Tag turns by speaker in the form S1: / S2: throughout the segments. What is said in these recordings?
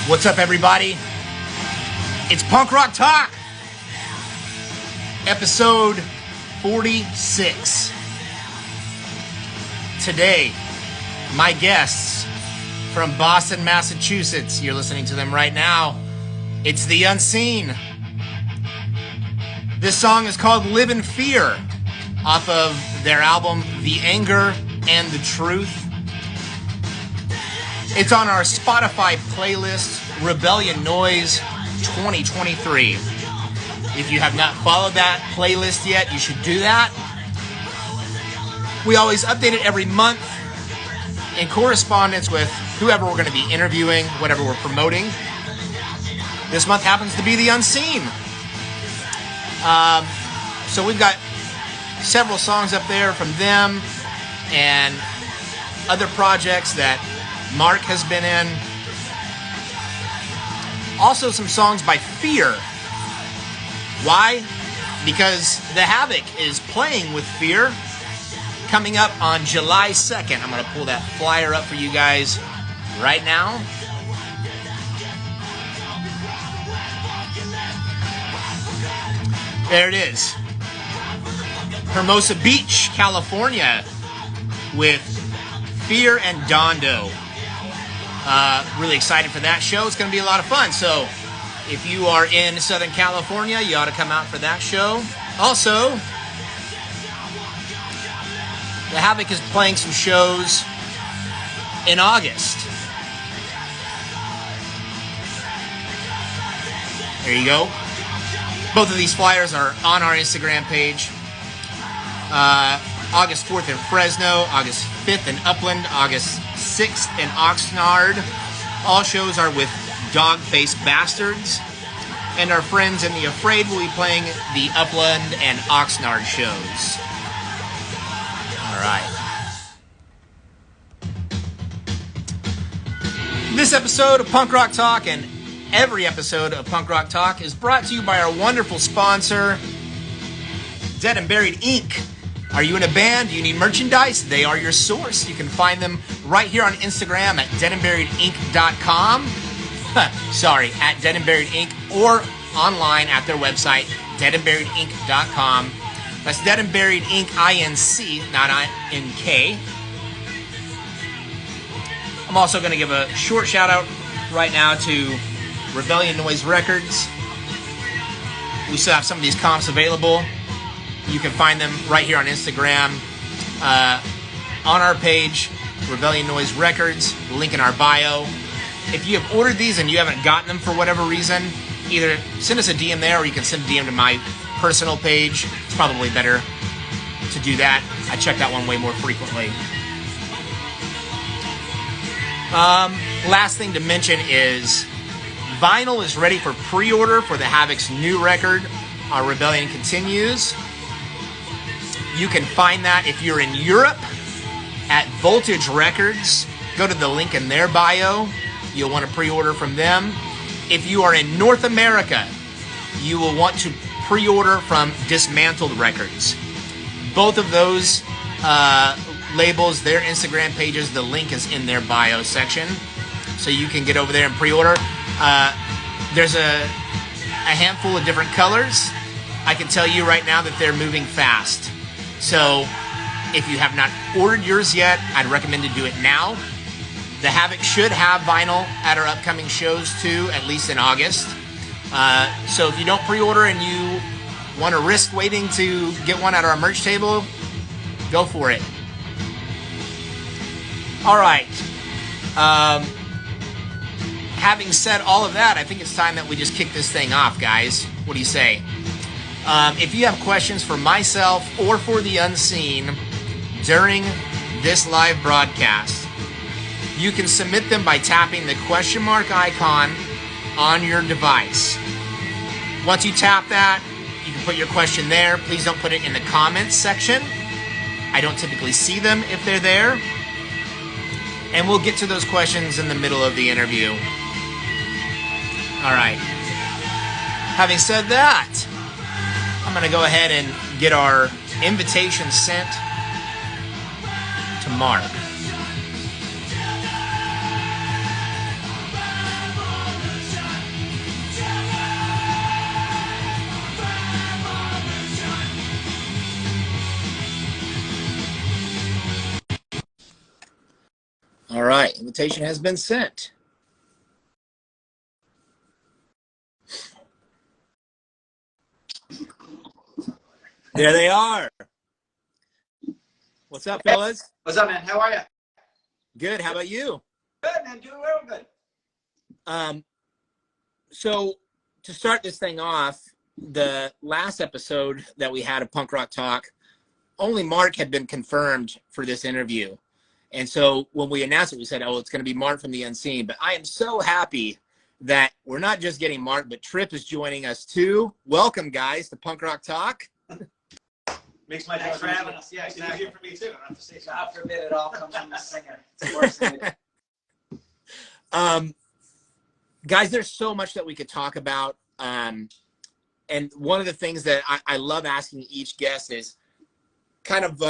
S1: What's up, everybody? It's Punk Rock Talk, episode 46. Today, my guests from Boston, Massachusetts. You're listening to them right now. It's the Unseen. This song is called Live in Fear, off of their album The Anger and the Truth. It's on our Spotify playlist, Rebellion Noise 2023. If you have not followed that playlist yet, you should do that. We always update it every month in correspondence with whoever we're going to be interviewing, whatever we're promoting. This month happens to be the Unseen. So we've got several songs up there from them and other projects that Mark has been in. Also some songs by Fear. Why? Because The Havoc is playing with Fear coming up on July 2nd. I'm going to pull that flyer up for you guys right now. There it is. Hermosa Beach, California, with Fear and Dondo. Really excited for that show. It's going to be a lot of fun. So if you are in Southern California, you ought to come out for that show. Also, The Havoc is playing some shows in August. There you go. Both of these flyers are on our Instagram page. August 4th in Fresno, August 5th in Upland, August 6th in Oxnard. All shows are with Dog-Faced Bastards. And our friends in The Afraid will be playing the Upland and Oxnard shows. All right. This episode of Punk Rock Talk and every episode of Punk Rock Talk is brought to you by our wonderful sponsor, Dead and Buried Inc. Are you in a band? Do you need merchandise? They are your source. You can find them right here on Instagram at deadandburiedinc.com. Sorry, at Dead and Buried Inc. or online at their website, deadandburiedinc.com. That's Dead and Buried Inc. INC, not INK. I'm also going to give a short shout out right now to Rebellion Noise Records. We still have some of these comps available. You can find them right here on Instagram, on our page, Rebellion Noise Records, link in our bio. If you have ordered these and you haven't gotten them for whatever reason, either send us a DM there or you can send a DM to my personal page. It's probably better to do that. I check that one way more frequently. Last thing to mention is vinyl is ready for pre-order for the Havoc's new record, Our Rebellion Continues. You can find that if you're in Europe at Voltage Records. Go to the link in their bio. You'll want to pre-order from them. If you are in North America, you will want to pre-order from Dismantled Records. Both of those labels, their Instagram pages, the link is in their bio section. So you can get over there and pre-order. There's a handful of different colors. I can tell you right now that they're moving fast. So if you have not ordered yours yet, I'd recommend to do it now. The Havoc should have vinyl at our upcoming shows too, at least in August. So if you don't pre-order and you want to risk waiting to get one at our merch table, go for it. All right. Having said all of that, I think it's time that we just kick this thing off, guys. What do you say? If you have questions for myself or for the Unseen during this live broadcast, you can submit them by tapping the question mark icon on your device. Once you tap that, you can put your question there. Please don't put it in the comments section. I don't typically see them if they're there. And we'll get to those questions in the middle of the interview. All right. Having said that, I'm going to go ahead and get our invitation sent to Mark. All right, invitation has been sent. There they are. What's up, fellas?
S2: What's up, man? How are you?
S1: Good. How about you?
S2: Good, man. Doing real good.
S1: So to start this thing off, the last episode that we had of Punk Rock Talk, only Mark had been confirmed for this interview. And so when we announced it, we said, oh, it's going to be Mark from the Unseen. But I am so happy that we're not just getting Mark, but Tripp is joining us too. Welcome, guys, to Punk Rock Talk.
S2: Makes my job for having us. Yeah, exactly. Easier for me too. I don't have to say God forbid it all comes from the singer. It's worse than it.
S1: Guys, there's so much that we could talk about. And one of the things that I love asking each guest is kind of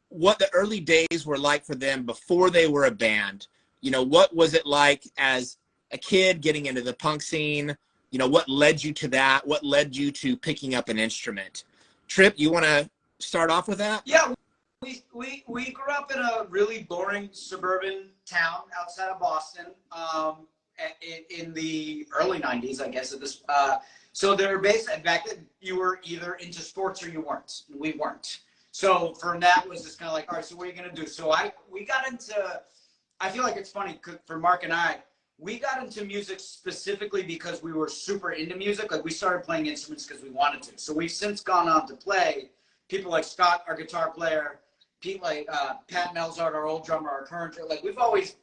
S1: what the early days were like for them before they were a band. You know, what was it like as a kid getting into the punk scene? You know, what led you to that? What led you to picking up an instrument? Tripp, you want to start off with that?
S2: Yeah, we grew up in a really boring suburban town outside of Boston in the early 90s, I guess. At this, so they were basically, back then, you were either into sports or you weren't. We weren't. So from that was just kind of like, all right, so what are you going to do? So we got into, I feel like it's funny for Mark and I, we got into music specifically because we were super into music. Like we started playing instruments because we wanted to. So we've since gone on to play people like Scott, our guitar player, Pete, like Pat Melzart, our old drummer, our current drummer. Like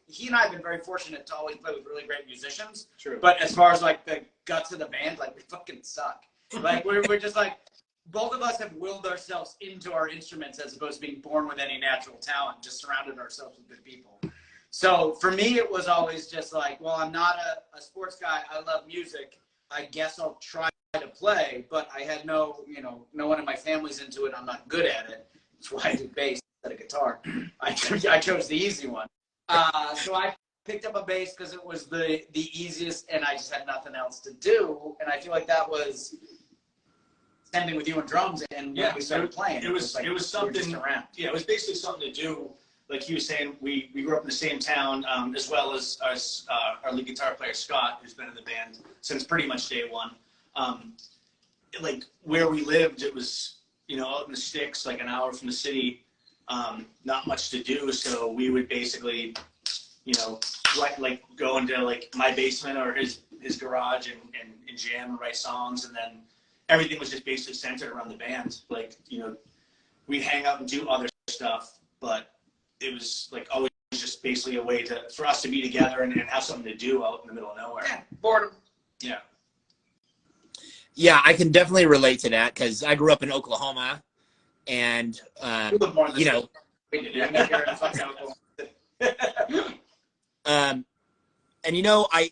S2: he and I have been very fortunate to always play with really great musicians.
S1: True.
S2: But as far as like the guts of the band, like we fucking suck. Like we're just like, both of us have willed ourselves into our instruments as opposed to being born with any natural talent, just surrounded ourselves with good people. So for me, it was always just like, well, I'm not a sports guy. I love music. I guess I'll try to play, but I had no one in my family's into it. I'm not good at it. That's why I do bass instead of guitar. I chose the easy one. So I picked up a bass because it was the easiest and I just had nothing else to do. And I feel like that was same thing with you and drums. And when we started playing,
S3: it was something around. Yeah, it was basically something to do. Like he was saying, we grew up in the same town, as well as our lead guitar player, Scott, who's been in the band since pretty much day one. Like where we lived, it was, out in the sticks, like an hour from the city, not much to do. So we would basically, like go into like my basement or his garage and jam and write songs. And then everything was just basically centered around the band. Like, we'd hang out and do other stuff, but it was like always just basically a way for us to be together and have something to do out in the middle of nowhere.
S2: Yeah, boredom.
S3: Yeah.
S1: Yeah, I can definitely relate to that because I grew up in Oklahoma, and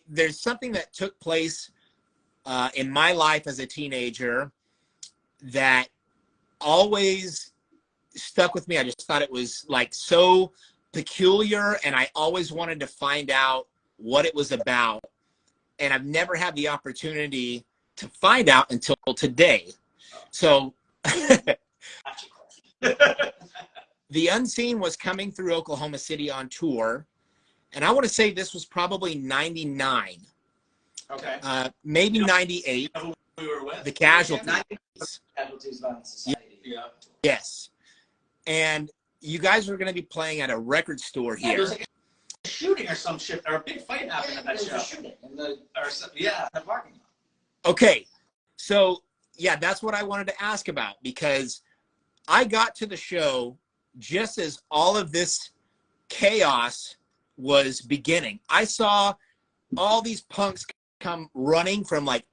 S1: there's something that took place in my life as a teenager that always stuck with me. I just thought it was like so peculiar, and I always wanted to find out what it was about. And I've never had the opportunity to find out until today. So the Unseen was coming through Oklahoma City on tour. And I want to say this was probably 99.
S2: Okay.
S1: Maybe 98.
S3: We were with
S1: the Casualties.
S2: Casualties Violence Society.
S3: Yeah.
S1: Yes. And you guys were going to be playing at a record store here.
S3: There was like a shooting or some shit, or a big fight happened at that show.
S2: Shooting in the parking lot.
S1: Okay. So, yeah, that's what I wanted to ask about, because I got to the show just as all of this chaos was beginning. I saw all these punks come running from like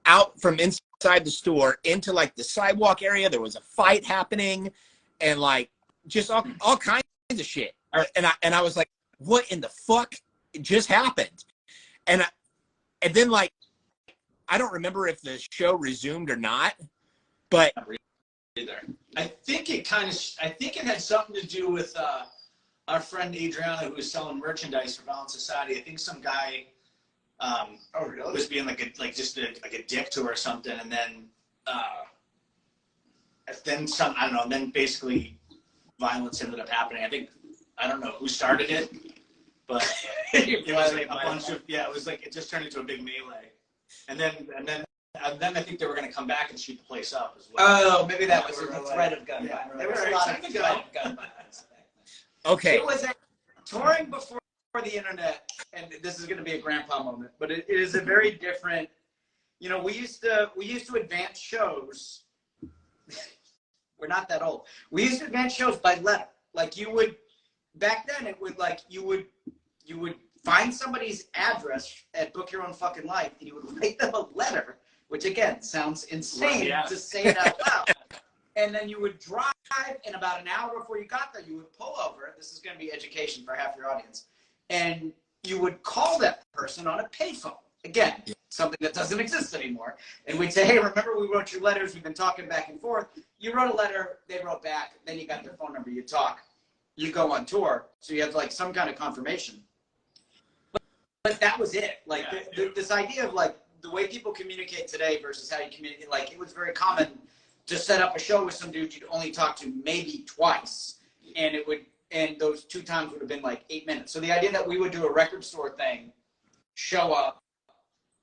S1: out from inside the store into like the sidewalk area. There was a fight happening and like just all kinds of shit. And I was like, what in the fuck just happened? And then like, I don't remember if the show resumed or not, but
S3: I think it had something to do with our friend Adriana, who was selling merchandise for Violence Society. I think some guy was being like a dick to her or something, and then some, I don't know, and then basically violence ended up happening. I don't know who started it, but it was like a bunch of, it was like, it just turned into a big melee. And then I think they were going to come back and shoot the place up as well.
S2: Oh, maybe that was the threat of gun violence. There was a lot of threat of gun violence.
S1: Okay.
S2: It was touring before the internet, and this is going to be a grandpa moment, but it is a very different. You know, we used to advance shows. We're not that old. We used to advance shows by letter. Like you would, back then it would like you would find somebody's address at Book Your Own Fucking Life, and you would write them a letter, which again sounds insane to say it out loud. And then you would drive, and about an hour before you got there, you would pull over. This is going to be education for half your audience. And you would call that person on a payphone. Again, something that doesn't exist anymore. And we'd say, hey, remember we wrote your letters. We've been talking back and forth. You wrote a letter. They wrote back. Then you got their phone number. You talk. You go on tour. So you have like some kind of confirmation. But that was it. Like this idea of like the way people communicate today versus how you communicate. Like it was very common to set up a show with some dude you'd only talk to maybe twice. And those 2 times would have been like 8 minutes. So the idea that we would do a record store thing, show up,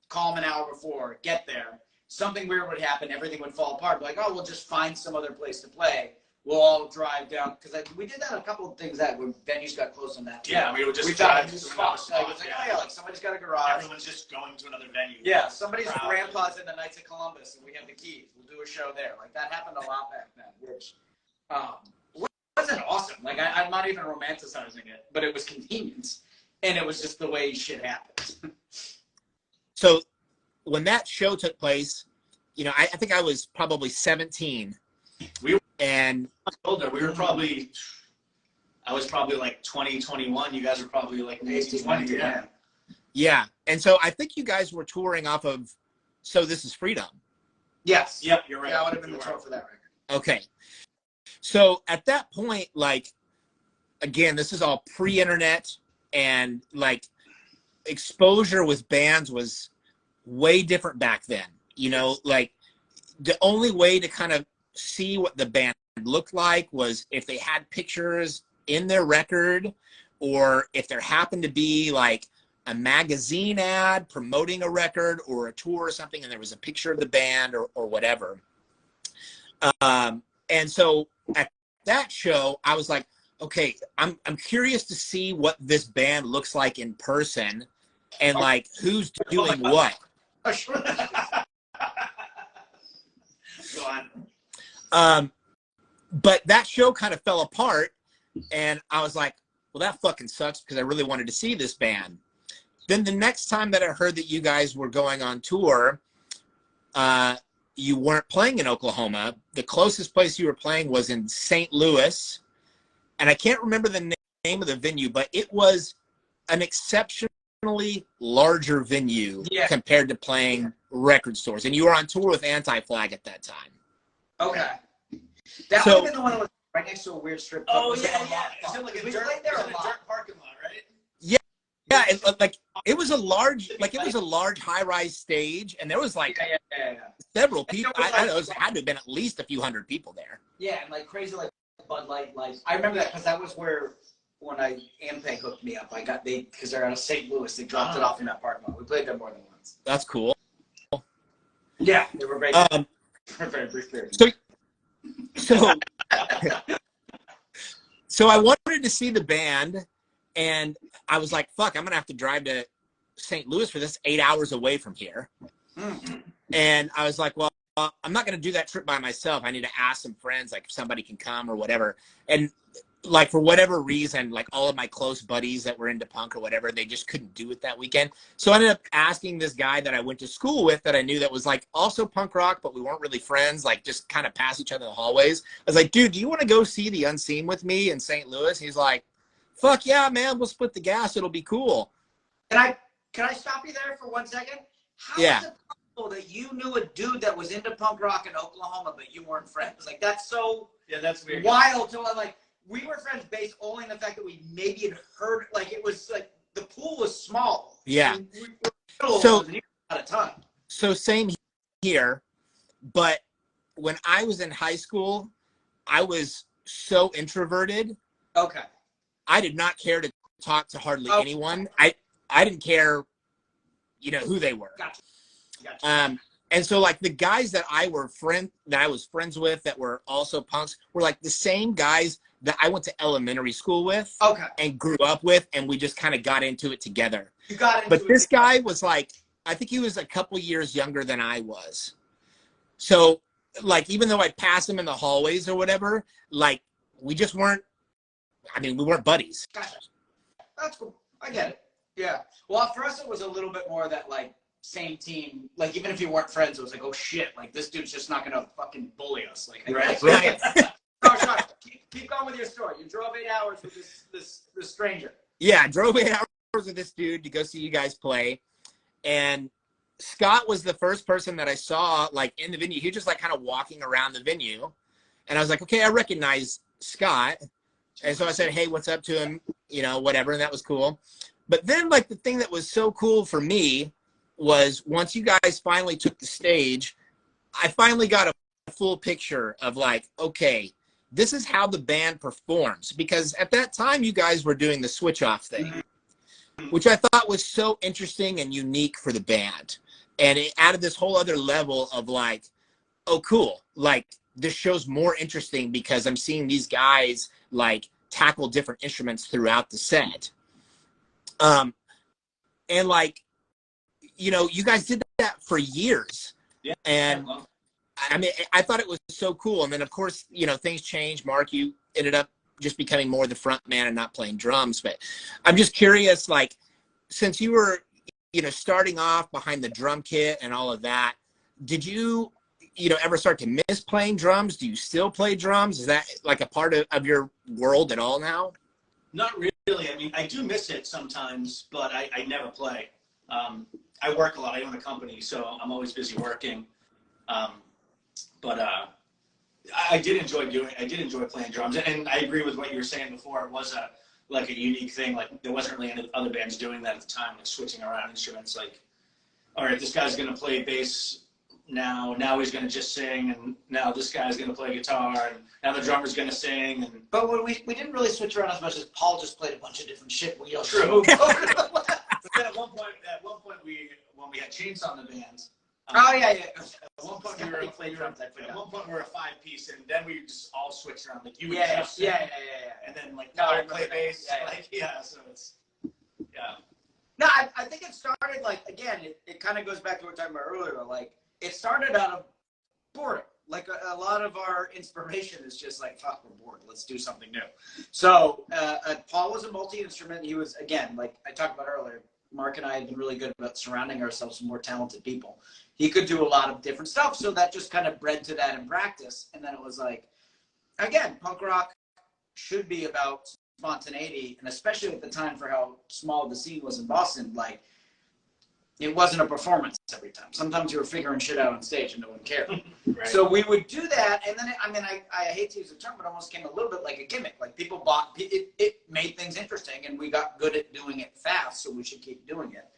S2: call them an hour before, get there, something weird would happen, everything would fall apart. Like, oh, we'll just find some other place to play. We'll all drive down. Because we did that a couple of things that when venues got close on that. Too.
S3: Yeah, we would just
S2: drive to spot. Like, it's like, oh, yeah, like somebody's got a garage.
S3: Everyone's just going to another venue.
S2: Yeah, somebody's grandpa's in the Knights of Columbus, and we have the keys. We'll do a show there. Like, that happened a lot back then, which wasn't awesome. Like, I'm not even romanticizing it, but it was convenience. And it was just the way shit happens.
S1: So when that show took place, you know, I think I was probably 17. And
S3: older. We were probably, I was probably like 20, 21. You guys were probably like 18, 20. Yeah.
S1: Yeah. And so I think you guys were touring off of So This Is Freedom.
S2: Yes.
S3: Yep, you're right.
S2: Yeah, I would have been the tour for that record.
S1: Okay. So at that point, like, again, this is all pre-internet, and like exposure with bands was way different back then. You know, like the only way to kind of see what the band looked like was if they had pictures in their record, or if there happened to be like a magazine ad promoting a record or a tour or something, and there was a picture of the band or whatever. And so at that show, I was like, okay, I'm curious to see what this band looks like in person, and like who's doing what.
S3: Go on.
S1: But that show kind of fell apart, and I was like, well, that fucking sucks, because I really wanted to see this band. Then the next time that I heard that you guys were going on tour, you weren't playing in Oklahoma. The closest place you were playing was in St. Louis, and I can't remember the name of the venue, but it was an exceptionally larger venue compared to playing record stores. And you were on tour with Anti-Flag at that time.
S2: Okay. That would have been the one that was right next to a weird strip club.
S3: Oh, yeah. Is it like a dirt parking lot, right?
S1: Yeah, it was a large high-rise stage, and there was like several people. I don't know, it had to have been at least a few hundred people there.
S2: Yeah, and like crazy like Bud Light lights. I remember that because that was where when Ampeg hooked me up. Because they're out of St. Louis, they dropped it off in that parking lot. We played there more than once.
S1: That's cool.
S2: Yeah, they were very very brief period.
S1: So I wanted to see the band, and I was like, fuck, I'm going to have to drive to St. Louis for this, 8 hours away from here.
S2: Mm-hmm.
S1: And I was like, well, I'm not going to do that trip by myself. I need to ask some friends, like if somebody can come or whatever. And like, for whatever reason, like all of my close buddies that were into punk or whatever, they just couldn't do it that weekend. So I ended up asking this guy that I went to school with that I knew that was like also punk rock, but we weren't really friends, like just kind of pass each other in the hallways. I was like, dude, do you want to go see the Unseen with me in St. Louis? He's like, fuck yeah, man, we'll split the gas. It'll be cool.
S2: Can I stop you there for 1 second? How is it possible that you knew a dude that was into punk rock in Oklahoma, but you weren't friends? Like, that's so
S3: that's weird.
S2: Wild to like. We were friends based only on the fact that we maybe had heard, like, it was like the pool was small.
S1: Yeah.
S2: So not a ton.
S1: So same here, but when I was in high school, I was so introverted.
S2: Okay.
S1: I did not care to talk to hardly
S2: Oh.
S1: anyone. I didn't care, you know, who they were.
S2: Gotcha.
S1: And so like the guys that I was friends with that were also punks were like the same guys that I went to elementary school with and grew up with, and we just kind of got into it together.
S2: You got into
S1: But this guy was like, I think he was a couple years younger than I was. So like, even though I'd pass him in the hallways or whatever, like we just weren't, I mean, we weren't buddies.
S2: Gotcha. That's cool. I get it. Yeah. Well, for us, it was a little bit more that like same team. Like even if you weren't friends, it was like, oh shit, like this dude's just not gonna fucking bully us. Like,
S1: Right.
S2: No, Sean, keep going with your story. You drove 8 hours with this stranger.
S1: Yeah, I drove 8 hours with this dude to go see you guys play, and Scott was the first person that I saw like in the venue. He was just like kind of walking around the venue, and I was like, okay, I recognize Scott. And so I said, hey, what's up to him? You know, whatever. And that was cool. But then like the thing that was so cool for me was once you guys finally took the stage, I finally got a full picture of like, okay, this is how the band performs. Because at that time you guys were doing the switch off thing, which I thought was so interesting and unique for the band. And it added this whole other level of like, oh, cool. Like this show's more interesting because I'm seeing these guys like tackle different instruments throughout the set. And like, you know, you guys did that for years.
S3: Yeah.
S1: And I mean, I thought it was so cool. And then of course, you know, things changed. Mark, you ended up just becoming more the front man and not playing drums. But I'm just curious, like, since you were, you know, starting off behind the drum kit and all of that, did you, you know, ever start to miss playing drums? Do you still play drums? Is that like a part of your world at all now?
S3: Not really. I mean, I do miss it sometimes, but I never play. I work a lot. I own a company, so I'm always busy working. But I did enjoy playing drums, and I agree with what you were saying before. It was like a unique thing. Like there wasn't really any other bands doing that at the time, like switching around instruments. Like, all right, this guy's gonna play bass now he's gonna just sing, and now this guy's gonna play guitar, and now the drummer's gonna sing. And
S2: but when we didn't really switch around as much as Paul just played a bunch of different shit. We all
S3: true. But then at one point, when we had Chainsaw in the band.
S2: Oh yeah.
S3: At one point we were a 5-piece, and then we just all switched around. Like you would just sing, and then like I would play bass. So it's
S2: No, I think it started like again. It kind of goes back to what we were talking about earlier. Like it started out of boredom. Like a lot of our inspiration is just like, fuck, we're bored. Let's do something new. So Paul was a multi-instrument. He was, again, like I talked about earlier, Mark and I have been really good about surrounding ourselves with more talented people. He could do a lot of different stuff. So that just kind of bred to that in practice. And then it was like, again, punk rock should be about spontaneity. And especially at the time for how small the scene was in Boston, like, it wasn't a performance every time. Sometimes you were figuring shit out on stage and no one cared.
S3: Right.
S2: So we would do that, and then I hate to use the term, but it almost came a little bit like a gimmick. Like people bought it. It made things interesting, and we got good at doing it fast. So we should keep doing it.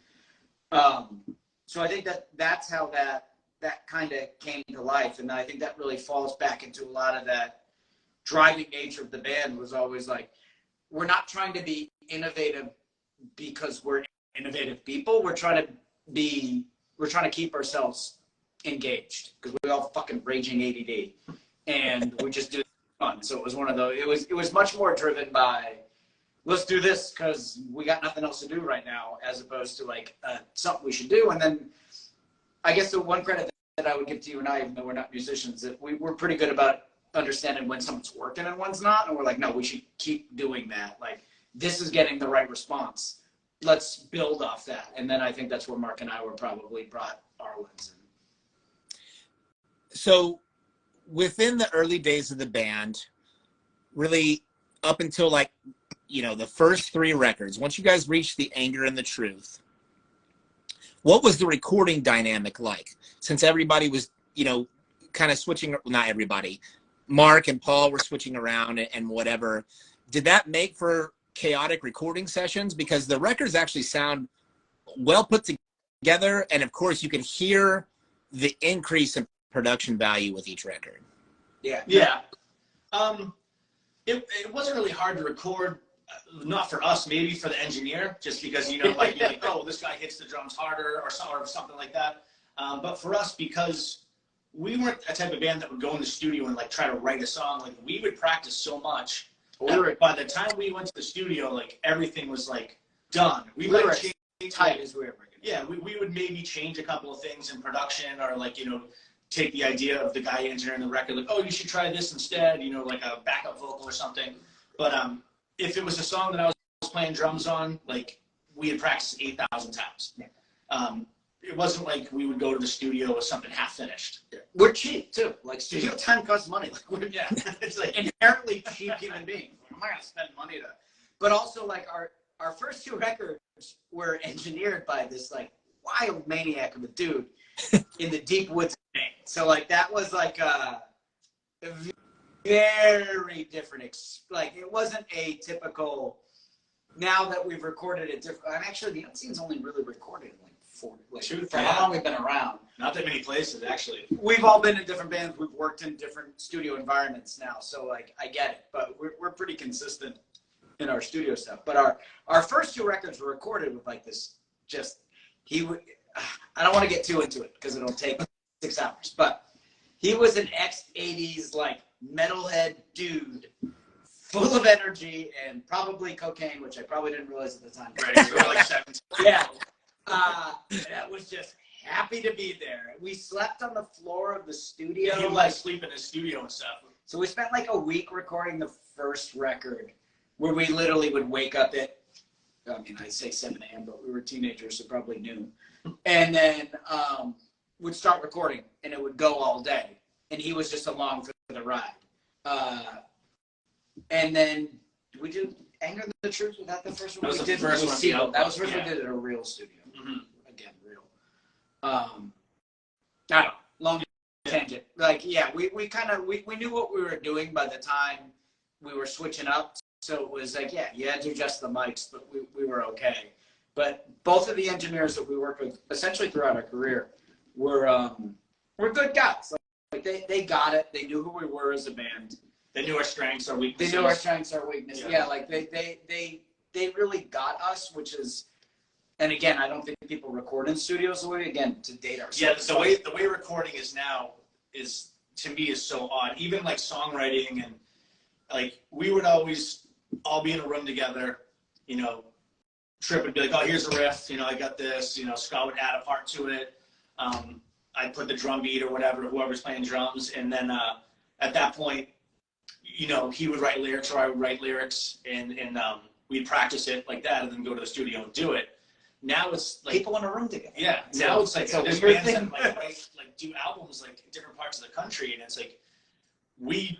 S2: So I think that's how that kind of came to life, and I think that really falls back into a lot of that driving nature of the band. Was always like, we're not trying to be innovative because we're innovative people. We're trying to keep ourselves engaged because we all fucking raging ADD, and we just do it fun. So it was one of those. It was much more driven by, let's do this because we got nothing else to do right now, as opposed to like something we should do. And then I guess the one credit that I would give to you and I, even though we're not musicians, that we're pretty good about understanding when something's working and when's not, and we're like, no, we should keep doing that. Like this is getting the right response. Let's build off that. And then I think that's where Mark and I were probably brought our lens in.
S1: So within the early days of the band, really up until like, you know, the first 3 records, once you guys reached the Anger and the Truth, what was the recording dynamic like? Since everybody was, you know, kind of switching, well, not everybody, Mark and Paul were switching around and whatever. Did that make for chaotic recording sessions? Because the records actually sound well put together, and of course you can hear the increase in production value with each record.
S3: It wasn't really hard to record not for us, maybe for the engineer, just because, you know, like, you're like, oh, this guy hits the drums harder or something like that. But for us, because we weren't a type of band that would go in the studio and like try to write a song. Like we would practice so much. By the time we went to the studio, like everything was like done. We might change tight as we were. Yeah, we would maybe change a couple of things in production, or like, you know, take the idea of the guy engineering the record, like, oh, you should try this instead, you know, like a backup vocal or something. But if it was a song that I was playing drums on, like we had practiced 8,000 times. Yeah. It wasn't like we would go to the studio with something half finished.
S2: Yeah. We're cheap too. Like studio time costs money. Like we're it's like inherently cheap human beings. I'm not gonna spend money to. But also like our first 2 records were engineered by this like wild maniac of a dude in the deep woods of Maine. So like that was like a very different. Like it wasn't a typical. Now that we've recorded it different, and actually the Unseen's only really recorded like for how long we've been around.
S3: Not that many places, actually.
S2: We've all been in different bands. We've worked in different studio environments now, so like I get it. But we're pretty consistent in our studio stuff. But our first 2 records were recorded with like this. I don't want to get too into it because it'll take 6 hours. But he was an ex-80s like metalhead dude, full of energy and probably cocaine, which I probably didn't realize at the time.
S3: Right, we were like 17.
S2: Yeah. That was just happy to be there. We slept on the floor of the studio.
S3: He like sleep in his studio and stuff.
S2: So we spent like a week recording the first record, where we literally would wake up at, I mean, I say 7 a.m., but we were teenagers, so probably noon. And then would start recording, and it would go all day. And he was just along for the ride. And then we did Anger the Truth. Was that the first one?
S3: That was the first one.
S2: That was the first one we did at a real studio.
S3: Mm-hmm.
S2: Again, real. I don't know. Long tangent. Like, yeah, we knew what we were doing by the time we were switching up. So it was like, yeah, you had to adjust the mics, but we were okay. But both of the engineers that we worked with essentially throughout our career were good guys. Like they got it. They knew who we were as a band.
S3: They knew our strengths, our weaknesses.
S2: They knew our strengths, our weaknesses. Yeah, like they really got us, which is, and again, I don't think people record in studios the way, again, to date ourselves.
S3: Yeah, the way recording is now is, to me, is so odd. Even like songwriting, and like we would always all be in a room together, you know, Tripp would be like, oh, here's a riff, you know, I got this, you know, Scott would add a part to it. I'd put the drum beat or whatever, whoever's playing drums, and then at that point, you know, he would write lyrics or I would write lyrics, and we'd practice it like that and then go to the studio and do it. Now it's like
S2: people in a room together.
S3: Yeah. Now it's like there's bands that like do albums like in different parts of the country, and it's like we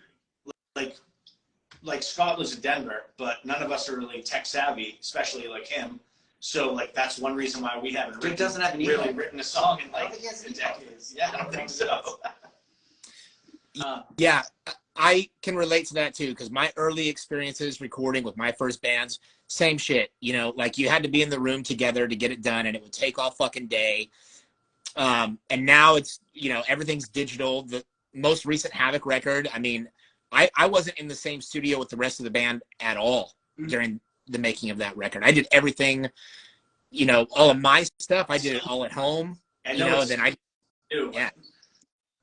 S3: like Scott lives in Denver, but none of us are really tech savvy, especially like him. So like that's one reason why we haven't really written a song in like decades. Yeah, I don't think so.
S1: Yeah, I can relate to that too, because my early experiences recording with my first bands, same shit. You know, like you had to be in the room together to get it done, and it would take all fucking day. And now it's, you know, everything's digital. The most recent Havoc record, I mean, I wasn't in the same studio with the rest of the band at all during the making of that record. I did everything, you know, all of my stuff. I did it all at home. And then I
S3: do.
S1: Yeah.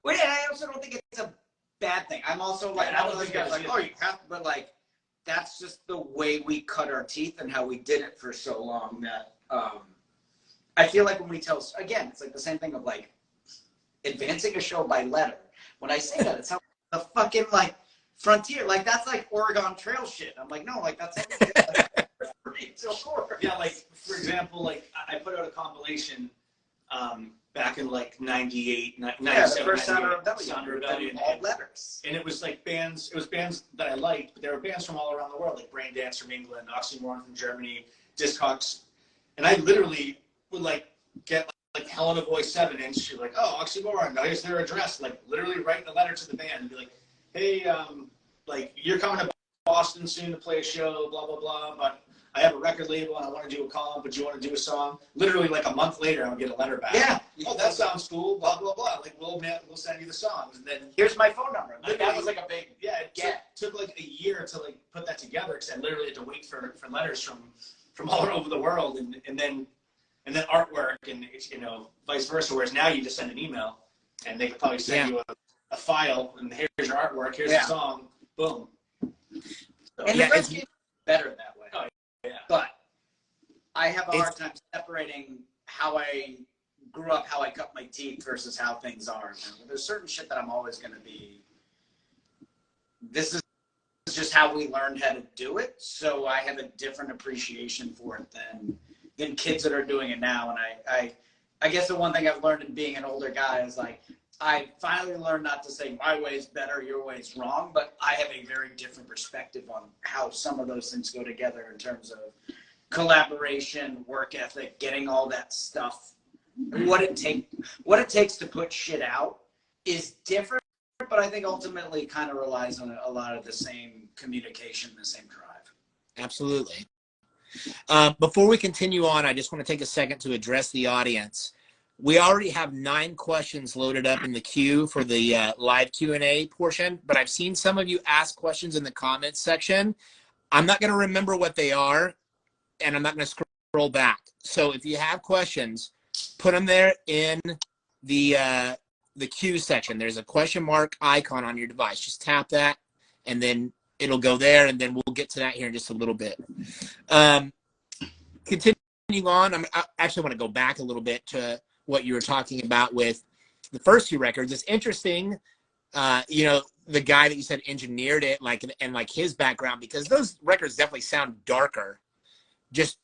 S2: Well, yeah, I also don't think it's a bad thing. I'm also like, I don't think guys like, oh, you have to, but like, that's just the way we cut our teeth and how we did it for so long that I feel like when we tell, again, it's like the same thing of like advancing a show by letter. When I say that, it sounds like the fucking like frontier, like that's like Oregon Trail shit. I'm like, no, like that's
S3: yeah, like for example, like I put out a compilation back in like 98, 97,
S2: yeah, the first Sound
S3: Rebellion,
S2: all letters.
S3: And it was like bands, it was bands that I liked, but there were bands from all around the world, like Brain Dance from England, Oxymoron from Germany, Discogs. And I literally would like get like Helena Voice 7-inch, like, oh, Oxymoron, here's their address, like literally write a letter to the band and be like, hey, like you're coming to Boston soon to play a show, blah, blah, blah, but I have a record record label and I want to do a call, but you want to do a song? Literally like a month later, I would get a letter back.
S2: Yeah.
S3: Oh, that sounds cool. Blah blah blah. Like we'll send you the songs, and then
S2: Here's my phone number.
S3: Like,
S2: That was like a big
S3: it took like a year to like put that together because I literally had to wait for letters from all over the world, and then artwork and vice versa. Whereas now you just send an email and they could probably send you a file and here's your artwork, here's the song, boom. So,
S2: and the first game is better that way.
S3: Oh, yeah.
S2: But I have a hard time separating how I grew up, how I cut my teeth versus how things are. There's certain shit that I'm always going to be. This is just how we learned how to do it. So I have a different appreciation for it than kids that are doing it now. And I guess the one thing I've learned in being an older guy is like, I finally learned not to say my way is better, your way is wrong, but I have a very different perspective on how some of those things go together in terms of collaboration, work ethic, getting all that stuff. What it takes to put shit out is different, but I think ultimately kind of relies on a lot of the same communication, the same drive.
S1: Absolutely. Before we continue on, I just want to take a second to address the audience. We already have 9 questions loaded up in the queue for the live Q&A portion, but I've seen some of you ask questions in the comments section. I'm not going to remember what they are, and I'm not going to scroll back. So if you have questions, put them there in the queue section. There's a question mark icon on your device. Just tap that, and then it'll go there, and then we'll get to that here in just a little bit. Continuing on, I actually want to go back a little bit to what you were talking about with the first 2 records. It's interesting, the guy that you said engineered it, and his background, because those records definitely sound darker, just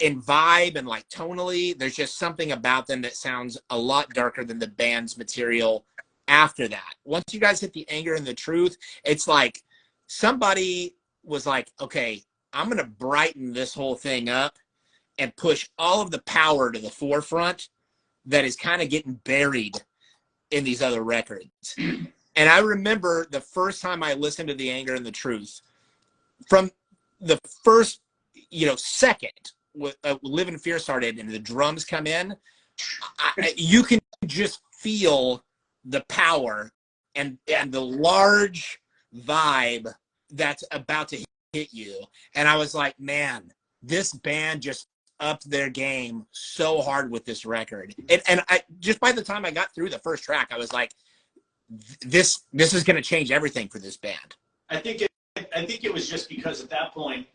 S1: in vibe and like tonally. There's just something about them that sounds a lot darker than the band's material after that. Once you guys hit the Anger and the Truth, it's like somebody was like, okay, I'm going to brighten this whole thing up and push all of the power to the forefront that is kind of getting buried in these other records. And I remember the first time I listened to The Anger and the Truth, from the first, second Live in Fear started and the drums come in, you can just feel the power and the large vibe that's about to hit you. And I was like, man, this band just upped their game so hard with this record. And I just, by the time I got through the first track, I was like, this is going to change everything for this band.
S3: I think it was just because at that point,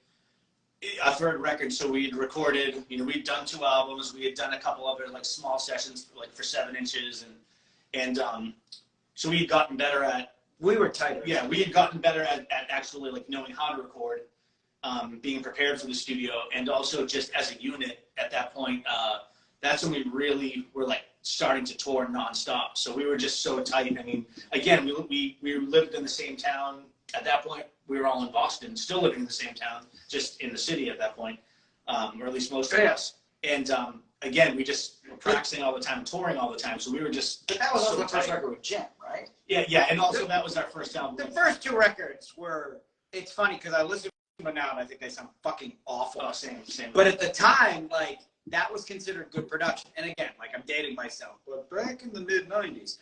S3: a third record, so we'd recorded, we'd done 2 albums, we had done a couple other like small sessions like for 7 inches, and so we had gotten better at,
S2: we were tighter.
S3: Yeah, we had gotten better at actually like knowing how to record, being prepared for the studio, and also just as a unit at that point, that's when we really were like starting to tour nonstop. So we were just so tight. I mean, again, we lived in the same town at that point. We were all in Boston, still living in the same town, just in the city at that point, or at least most of us. And again, we just were practicing all the time, touring all the time. So we were just.
S2: But that was also the first record with Jim, right?
S3: Yeah, and also that was our first album.
S2: The first 2 records were. It's funny because I listen to them now and I think they sound fucking awful.
S3: Oh, same.
S2: But at the time, like, that was considered good production. And again, like, I'm dating myself, but back in the mid-90s,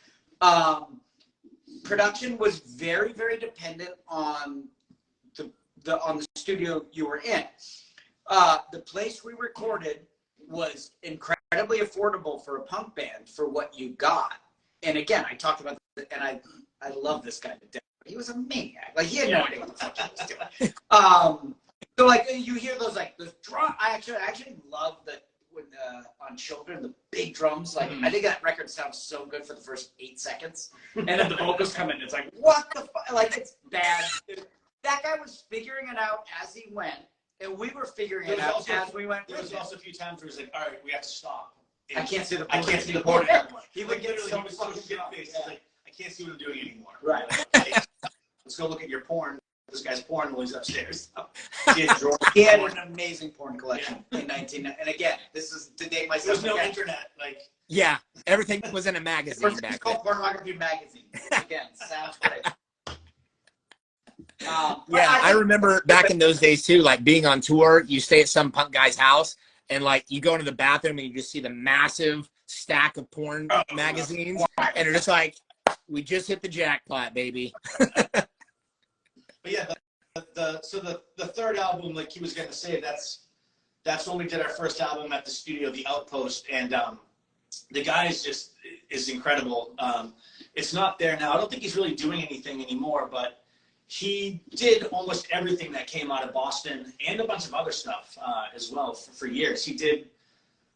S2: production was very, very dependent on the studio you were in. The place we recorded was incredibly affordable for a punk band for what you got. And again, I talked about this, and I love this guy to death. He was a maniac. Like, he had no idea what the fuck he was doing. So like you hear those like those drum. I actually love that when on Children, the big drums. Like I think that record sounds so good for the first 8 seconds, and then the vocals come in. It's like, what the fuck? Like, it's bad. That guy was figuring it out as he went, and we were figuring it out as we went.
S3: There was also a few times where he was like, all right, we have to stop.
S2: I can't see the
S3: board anymore.
S2: He would get so
S3: fucking shit-faced. Like, I can't see what I'm doing anymore.
S2: Right.
S3: Like, let's go look at your porn. This guy's porn while he's upstairs.
S2: He had an amazing porn collection in 19. And again, this is to date myself.
S3: There was no internet. Like,
S1: yeah, everything was in a magazine back then.
S2: Pornography magazine. Again, sounds great.
S1: Yeah, I remember back in those days too, like being on tour, you stay at some punk guy's house and like you go into the bathroom and you just see the massive stack of porn magazines and they're just like, we just hit the jackpot, baby.
S3: But yeah, the third album, like he was gonna say, that's when we did our first album at the studio, The Outpost, and the guy is incredible. It's not there now. I don't think he's really doing anything anymore, but he did almost everything that came out of Boston and a bunch of other stuff as well for years. He did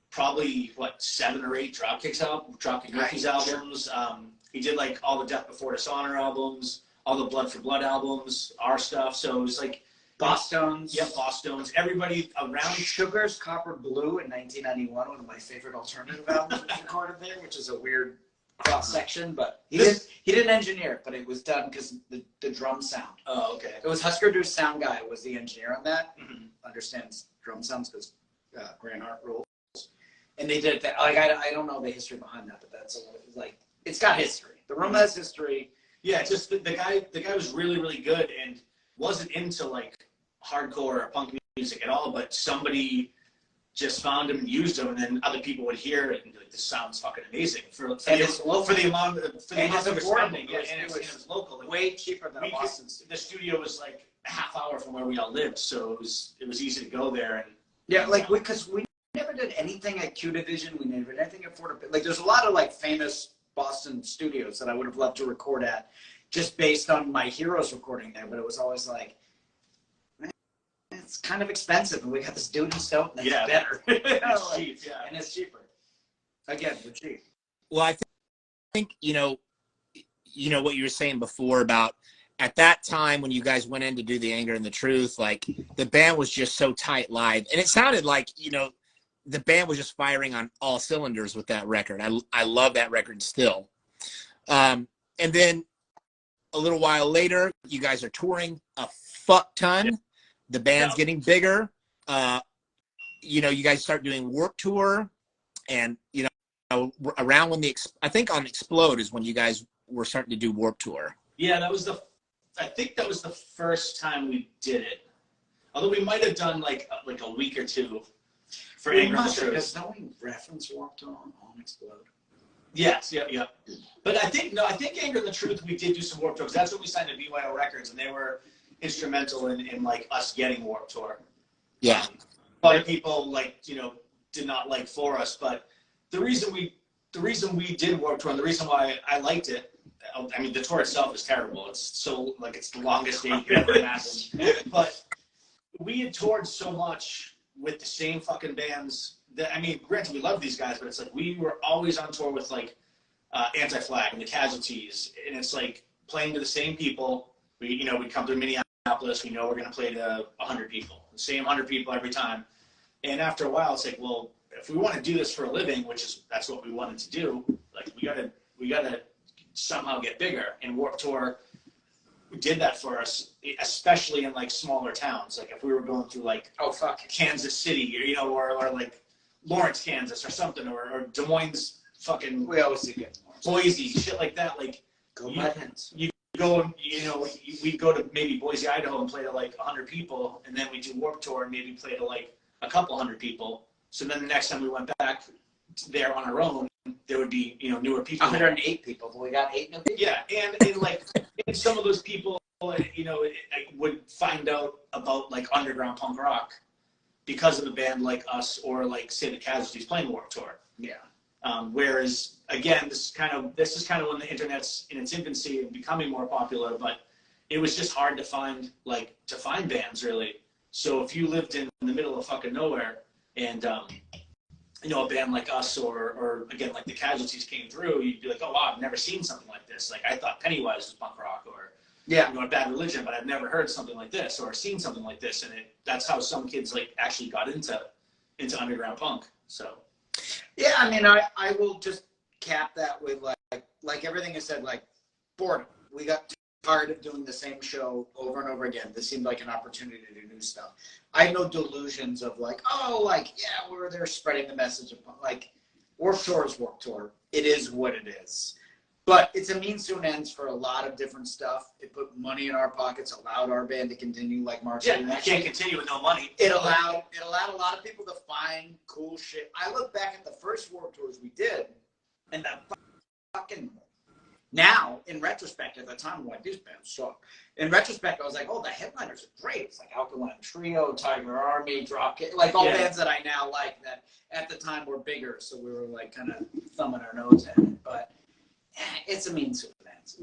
S3: probably, 7 or 8 Dropkick Murphys albums. He did like all the Death Before Dishonor albums, all the Blood for Blood albums, our stuff. So it was like
S2: Bosstones.
S3: Yeah, Bosstones. Everybody around.
S2: Sugar's Copper Blue in 1991, one of my favorite alternative albums was recorded there, which is a weird cross section, but he didn't engineer it, but it was done because the drum sound.
S3: Oh, okay.
S2: It was Husker Du's sound guy was the engineer on that. Mm-hmm. Understands drum sounds because Grand Hart rules. And they did that. Like I don't know the history behind that, but that's like it's got history. The room has history.
S3: Yeah, just the guy was really, really good and wasn't into like hardcore or punk music at all, but somebody just found him and used him, and then other people would hear it and be like, "This sounds fucking amazing." For the amount of spending, yeah, and it was local, like,
S2: way cheaper than a Boston studio.
S3: The studio was like a half hour from where we all lived, so it was easy to go there. And
S2: yeah, like because we never did anything at Q Division, we never did anything at Fort. Like there's a lot of like famous Boston studios that I would have loved to record at, just based on my heroes recording there, but it was always like, it's kind of expensive, and we got this dude in Stone that's better.
S3: It's cheap, yeah.
S2: And it's cheaper. Again, we're cheap.
S1: Well, I think you know what you were saying before about at that time when you guys went in to do The Anger and the Truth, like the band was just so tight live, and it sounded like the band was just firing on all cylinders with that record. I love that record still. And then a little while later, you guys are touring a fuck ton. Yep. The band's getting bigger. You guys start doing Warped Tour, and around when I think on Explode is when you guys were starting to do Warped Tour.
S3: Yeah, I think that was the first time we did it. Although we might have done like a week or two for Anger and the Truth.
S2: Does no one reference Warped Tour on Explode?
S3: Yes, yeah. But I think Anger and the Truth, we did do some Warped Tour, because that's what we signed to BYO Records, and they were instrumental in like us getting Warped Tour.
S1: Yeah.
S3: Other people did not like for us, but the reason we did Warped Tour, and the reason why I liked it, I mean the tour itself is terrible. It's it's the longest day you could ever imagine. But we had toured so much with the same fucking bands that, I mean, granted we love these guys, but it's like we were always on tour with like Anti-Flag and the Casualties, and it's like playing to the same people. We'd come through Minneapolis, we know we're going to play to 100 people, the same 100 people every time. And after a while, it's like, well, if we want to do this for a living, that's what we wanted to do, like we gotta somehow get bigger. And Warped Tour did that for us, especially in like smaller towns. Like if we were going through like Kansas City, or like Lawrence, Kansas, or something, or Des Moines, fucking
S2: we always do get
S3: Boise, shit like that. Like you go and we go to maybe Boise, Idaho, and play to like 100 people, and then we do Warped Tour and maybe play to like a couple hundred people. So then the next time we went back there on our own, there would be newer people.
S2: 108 people. We got 8 new people.
S3: Yeah, and some of those people would find out about like underground punk rock because of a band like us, or like say the Casualties playing Warped Tour.
S2: Yeah.
S3: Whereas again, this is kind of when the internet's in its infancy and becoming more popular, but it was just hard to find bands really. So if you lived in the middle of fucking nowhere, and a band like us or again like the Casualties came through, you'd be like, oh wow, I've never seen something like this. Like I thought Pennywise was punk rock, or a Bad Religion, but I've never heard something like this or seen something like this. And that's how some kids like actually got into underground punk. So
S2: yeah, I mean, I will just cap that with like everything I said, like boredom. We got tired of doing the same show over and over again. This seemed like an opportunity to do new stuff. I had no delusions of like, we're there spreading the message of like Warped Tour is Warped Tour. It is what it is. But it's a means to an end for a lot of different stuff. It put money in our pockets, allowed our band to continue, like Mark said.
S3: Yeah, you can't continue with no money.
S2: It allowed a lot of people to find cool shit. I look back at the first Warped Tours we did, and that fucking now, in retrospect, at the time, I'm like, these bands suck. In retrospect, I was like, oh, the headliners are great. It's like Alkaline Trio, Tiger Army, Dropkick, like all bands that I now like that at the time were bigger. So we were like kind of thumbing our nose at it. But it's a means to an end.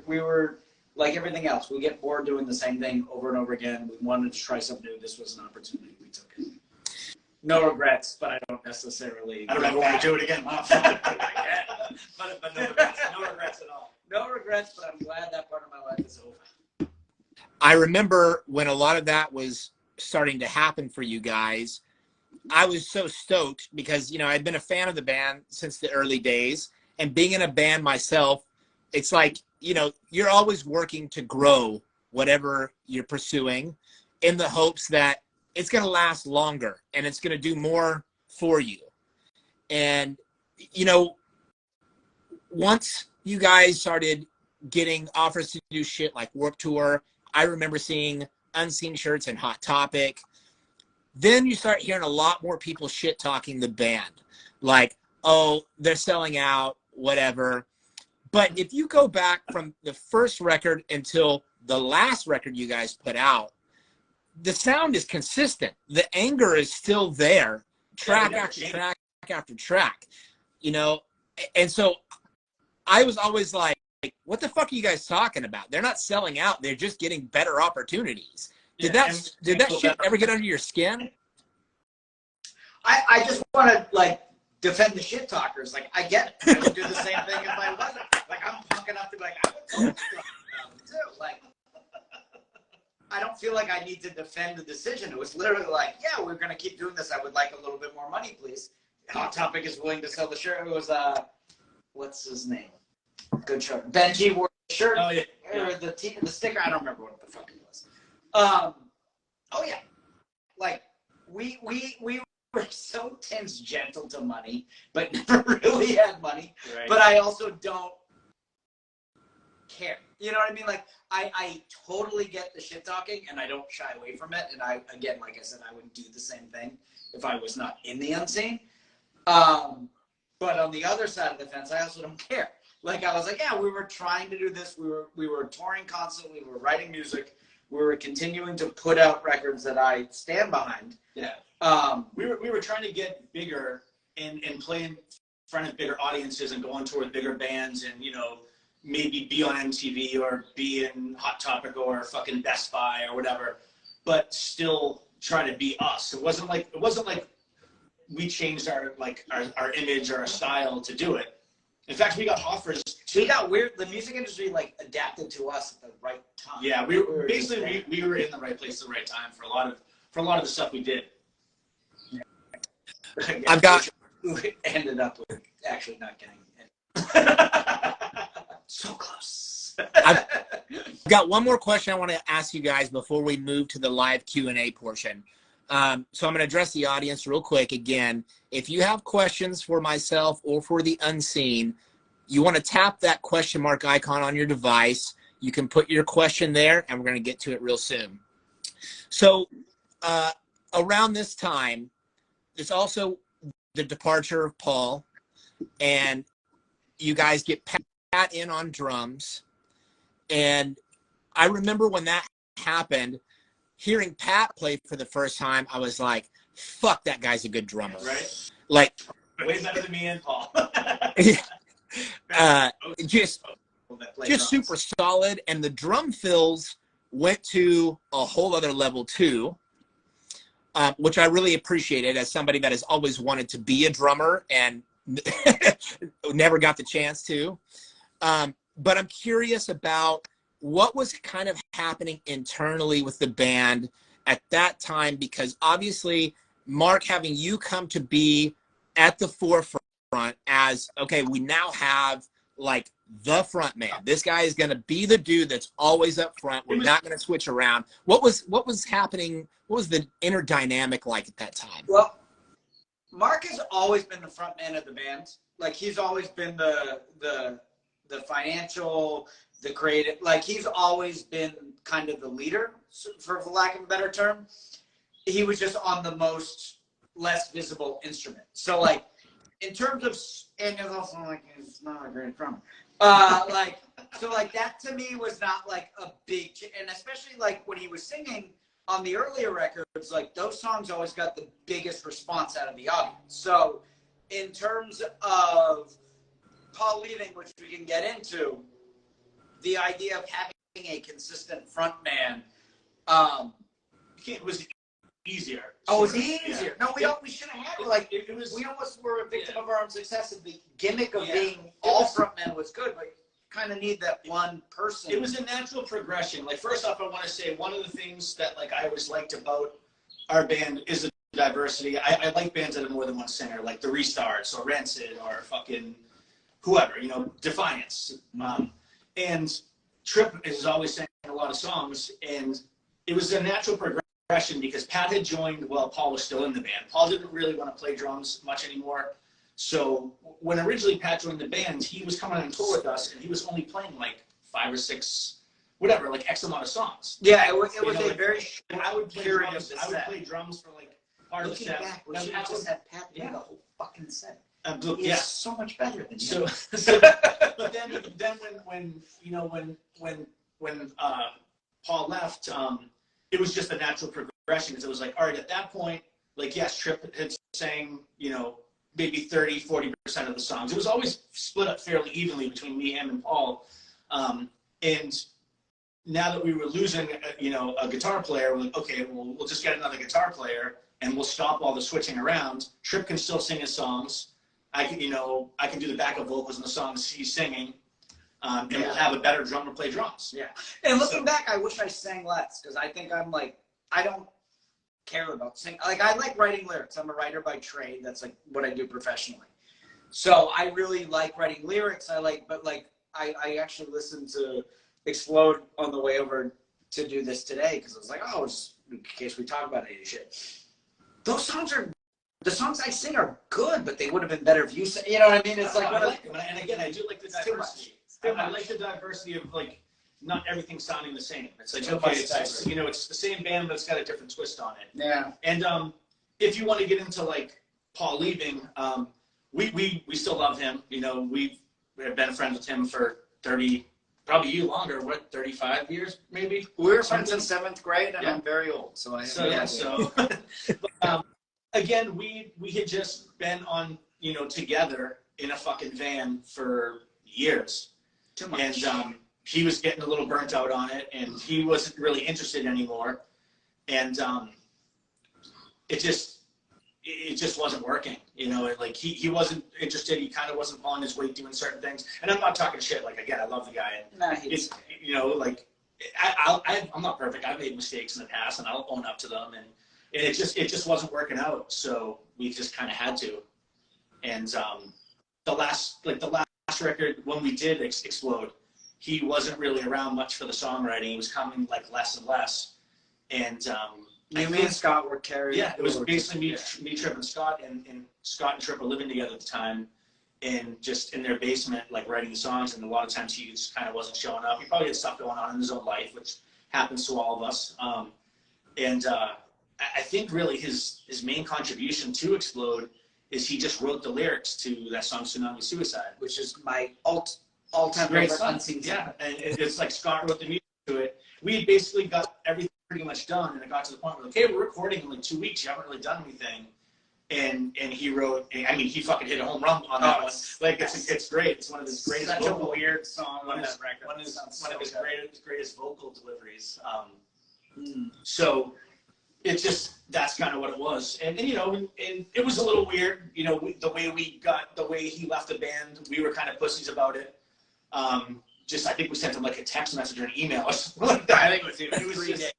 S2: We were like everything else. We get bored doing the same thing over and over again. We wanted to try something new. This was an opportunity. We took it. No regrets, but I don't necessarily.
S3: I don't ever want to do it again. But no regrets. No regrets at all.
S2: No regrets, but I'm glad that part of my life is over.
S1: I remember when a lot of that was starting to happen for you guys, I was so stoked because, you know, I'd been a fan of the band since the early days, and being in a band myself, it's like, you know, you're always working to grow whatever you're pursuing in the hopes that it's going to last longer and it's going to do more for you. And, you know, once you guys started getting offers to do shit like Warped Tour, I remember seeing Unseen shirts and Hot Topic. Then you start hearing a lot more people shit talking the band. Like, oh, they're selling out, whatever. But if you go back from the first record until the last record you guys put out, the sound is consistent. The anger is still there, track after track after track, you know? And so I was always like, what the fuck are you guys talking about? They're not selling out. They're just getting better opportunities. Did that shit ever get under your skin?
S2: I just want to, like, defend the shit talkers. Like, I get it. I would do the same thing if I wasn't. Like, I'm punk enough to be like, I would totally too. Like, I don't feel like I need to defend the decision. It was literally like, yeah, we're going to keep doing this. I would like a little bit more money, please. Hot Topic is willing to sell the shirt. It was, what's his name? Good shirt. Benji wore the shirt.
S3: Oh, yeah.
S2: Or the sticker. I don't remember what the fuck it was. Oh, yeah. Like, we were so gentle to money, but never really had money. Right. But I also don't care. You know what I mean? Like, I totally get the shit talking, and I don't shy away from it. And I, again, like I said, I would do the same thing if I was not in the Unseen. But on the other side of the fence, I also don't care. Like, I was like, yeah, we were trying to do this. We were touring constantly. We were writing music. We were continuing to put out records that I stand behind.
S3: Yeah. We were trying to get bigger and play in front of bigger audiences and go on tour with bigger bands and, you know, maybe be on MTV or be in Hot Topic or fucking Best Buy or whatever, but still try to be us. It wasn't like we changed our image or our style to do it. In fact, we got offers.
S2: We got weird. The music industry like adapted to us at the right time.
S3: Yeah, we were basically we were in the right place at the right time for a lot of the stuff we did.
S2: Yeah.
S1: I've got.
S2: We ended up with actually not getting it. So close.
S1: I've got one more question I want to ask you guys before we move to the live Q&A portion. So I'm going to address the audience real quick. Again, if you have questions for myself or for the Unseen, you want to tap that question mark icon on your device. You can put your question there, and we're going to get to it real soon. So around this time, there's also the departure of Paul, and you guys get Pat in on drums. And I remember when that happened, hearing Pat play for the first time, I was like, fuck, that guy's a good drummer.
S3: Right?
S1: Like,
S3: way better than me and Paul.
S1: Just super solid. And the drum fills went to a whole other level too, which I really appreciated as somebody that has always wanted to be a drummer and never got the chance to. But I'm curious about what was kind of happening internally with the band at that time, because obviously, Mark, having you come to be at the forefront as, okay, we now have like the front man. This guy is going to be the dude that's always up front. We're not going to switch around. What was happening? What was the inner dynamic like at that time?
S2: Well, Mark has always been the front man of the band. Like, he's always been the the financial, the creative, like he's always been kind of the leader, for lack of a better term. He was just on the less visible instrument. So like in terms of, and he's also like, he's not a great drummer. So like that to me was not like a big, and especially like when he was singing on the earlier records, like those songs always got the biggest response out of the audience. So in terms of Paul leaving, which we can get into, the idea of having a consistent front man,
S3: it was easier.
S2: Oh, it was easier.
S3: Yeah.
S2: No, we should have had it. Like it was, we almost were a victim of our own success. And the gimmick of being all frontmen was good, but you kind of need that one person.
S3: It was a natural progression. Like first off, I want to say one of the things that like I always liked about our band is the diversity. I like bands that have more than one singer, like the Restarts or Rancid or fucking whoever, you know, Defiance. And Tripp is always saying a lot of songs, and it was a natural progression because Pat had joined while Paul was still in the band. Paul didn't really want to play drums much anymore. So when originally Pat joined the band, he was coming on tour with us, and he was only playing like 5 or 6, whatever, like X amount of songs.
S2: Yeah, it was a
S3: like,
S2: very
S3: I would play drums. I would play drums for like part of the set.
S2: Back, we should have just had Pat do the whole fucking set.
S3: It's
S2: so much better than
S3: you. But then when Paul left, it was just a natural progression because it was like, all right, at that point, like yes, Tripp had sang, you know, maybe 30-40% of the songs. It was always split up fairly evenly between me, him, and Paul. And now that we were losing, a guitar player, we're like, okay, well, we'll just get another guitar player and we'll stop all the switching around. Tripp can still sing his songs. I can do the backup vocals in the songs he's singing, and we'll have a better drummer play drums.
S2: Yeah. And looking back, I wish I sang less because I think I'm like, I don't care about singing. Like I like writing lyrics. I'm a writer by trade. That's like what I do professionally. So I really like writing lyrics. But I actually listened to Explode on the way over to do this today because I was like, oh, just in case we talk about any shit. Those songs are. The songs I sing are good, but they would have been better if you sang. You know what I mean? It's like,
S3: I like them. And again, I do like the diversity. I like the diversity of like not everything sounding the same. It's like it's the same band, but it's got a different twist on it.
S2: Yeah.
S3: And if you want to get into like Paul leaving, we still love him. You know, we have been friends with him for 30, probably you longer. What, 35 years maybe?
S2: We were friends in 7th grade, and I'm very old, so
S3: Again, we had just been on, together in a fucking van for years.
S2: Too much.
S3: And he was getting a little burnt out on it, and he wasn't really interested anymore. And it just wasn't working. Like he wasn't interested. He kind of wasn't pulling his weight doing certain things. And I'm not talking shit. Like, again, I love the guy. And I'm not perfect. I've made mistakes in the past, and I'll own up to them. And it just wasn't working out, so we just kind of had to. And the last record, when we did Explode, he wasn't really around much for the songwriting. He was coming like less and less. And
S2: me and Scott were carried.
S3: Yeah, it was basically me, Tripp, and Scott, and Scott and Tripp were living together at the time, and just in their basement, like writing the songs. And a lot of times he just kind of wasn't showing up. He probably had stuff going on in his own life, which happens to all of us. I think really his main contribution to Explode is he just wrote the lyrics to that song Tsunami Suicide,
S2: which is my all-time favorite Unseen song.
S3: Yeah, and it's like Scott wrote the music to it. We had basically got everything pretty much done, and it got to the point where, like, hey, we're recording in like 2 weeks. You haven't really done anything. And he wrote, he fucking hit a home run on that one. Like, it's great. It's one of his greatest.
S2: Such a weird song on that record.
S3: One of his greatest vocal deliveries. So it's just, that's kind of what it was. And it was a little weird, the way he left the band. We were kind of pussies about it. I think we sent him like a text message or an email or something like that.
S2: I think it was 3 days.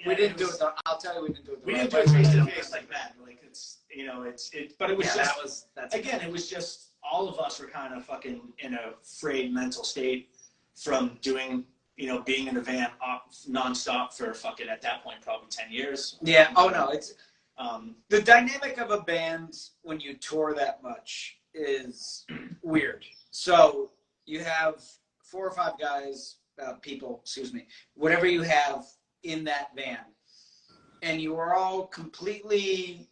S2: We didn't do it. I'll tell you, we didn't do it.
S3: We didn't do it face to face like that. Like but it was it was just all of us were kind of fucking in a frayed mental state from doing, being in a van nonstop for fucking, at that point, probably 10 years.
S2: Yeah. Oh no, it's the dynamic of a band when you tour that much is weird. So you have 4 or 5 guys, people, excuse me, whatever you have in that van, and you are all completely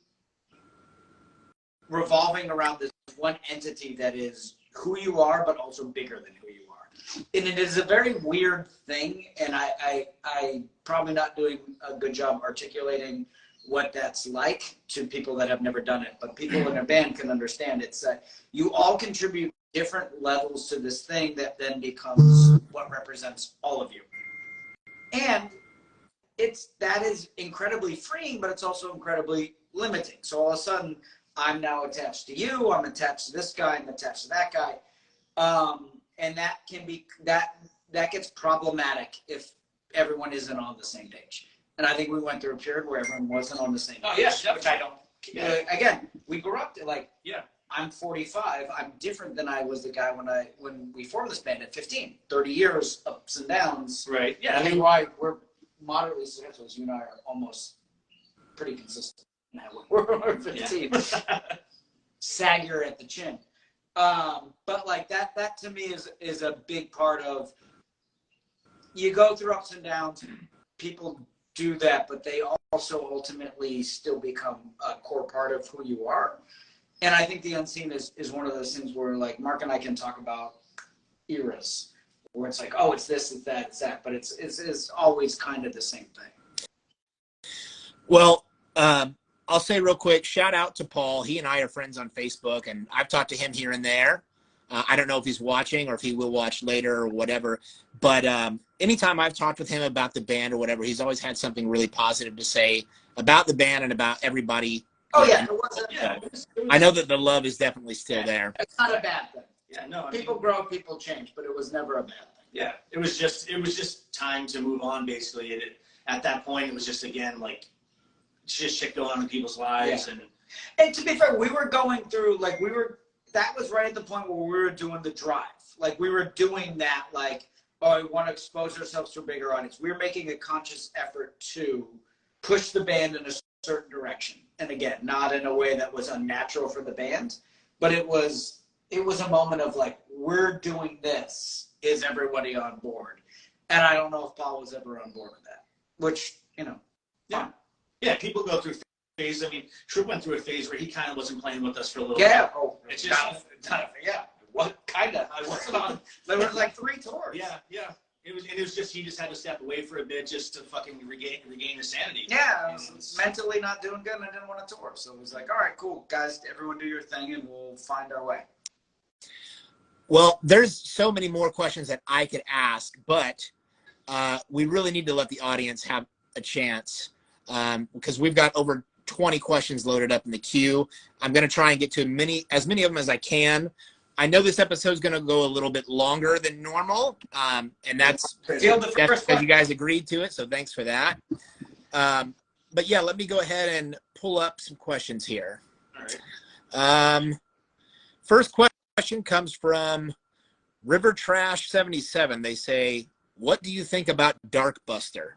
S2: revolving around this one entity that is who you are, but also bigger than who you are. And it is a very weird thing, and I probably not doing a good job articulating what that's like to people that have never done it, but people in a band can understand. It's you all contribute different levels to this thing that then becomes what represents all of you. And that is incredibly freeing, but it's also incredibly limiting. So all of a sudden, I'm now attached to you, I'm attached to this guy, I'm attached to that guy. And that can be, that gets problematic if everyone isn't on the same page. And I think we went through a period where everyone wasn't on the same page.
S3: Oh, yes,
S2: which I don't, again, we grew up to like,
S3: yeah.
S2: I'm 45. I'm different than I was the guy when we formed this band at 15. 30 years, ups and downs.
S3: Right. Yeah.
S2: I mean, why we're moderately successful. You and I are almost pretty consistent now. We're 15. Yeah. Saggier at the chin. But like that to me is a big part of. You go through ups and downs. People do that, but they also ultimately still become a core part of who you are. And I think the Unseen is one of those things where like Mark and I can talk about eras where it's like, oh, it's this, it's that, it's that, but it's always kind of the same thing.
S1: Well, I'll say real quick, shout out to Paul. He and I are friends on Facebook, and I've talked to him here and there. I don't know if he's watching or if he will watch later or whatever, but anytime I've talked with him about the band or whatever, he's always had something really positive to say about the band and about everybody.
S2: Oh yeah, it wasn't. Yeah,
S1: I know that the love is definitely still there.
S2: It's not a bad thing.
S3: Yeah, no.
S2: People grow, people change, but it was never a bad thing.
S3: Yeah, it was just time to move on. Basically, at that point, it was just again like just shit going on in people's lives,
S2: yeah. And to be fair, we were going through like that was right at the point where we were doing the drive. Like we were doing that. Like, oh, we want to expose ourselves to a bigger audience. We were making a conscious effort to push the band in a certain direction. And again, not in a way that was unnatural for the band, but it was a moment of like, we're doing this. Is everybody on board? And I don't know if Paul was ever on board with that, which,
S3: yeah. Yeah, people go through phases. I mean, Tripp went through a phase where he kind of wasn't playing with us for a little
S2: yeah.
S3: bit.
S2: Oh, it's just, yeah. What kind of? I wasn't on. There was like 3 tours.
S3: Yeah, yeah. It was just he just had to step away for a bit just to fucking regain his sanity.
S2: Yeah, I was mentally not doing good and I didn't want to tour. So it was like, all right, cool, guys, everyone do your thing and we'll find our way.
S1: Well, there's so many more questions that I could ask, but we really need to let the audience have a chance because we've got over 20 questions loaded up in the queue. I'm going to try and get to as many of them as I can. I know this episode is going to go a little bit longer than normal, and that's because you guys agreed to it, so thanks for that. But yeah, let me go ahead and pull up some questions here.
S3: All right.
S1: First question comes from River Trash 77. They say, "What do you think about Darkbuster?"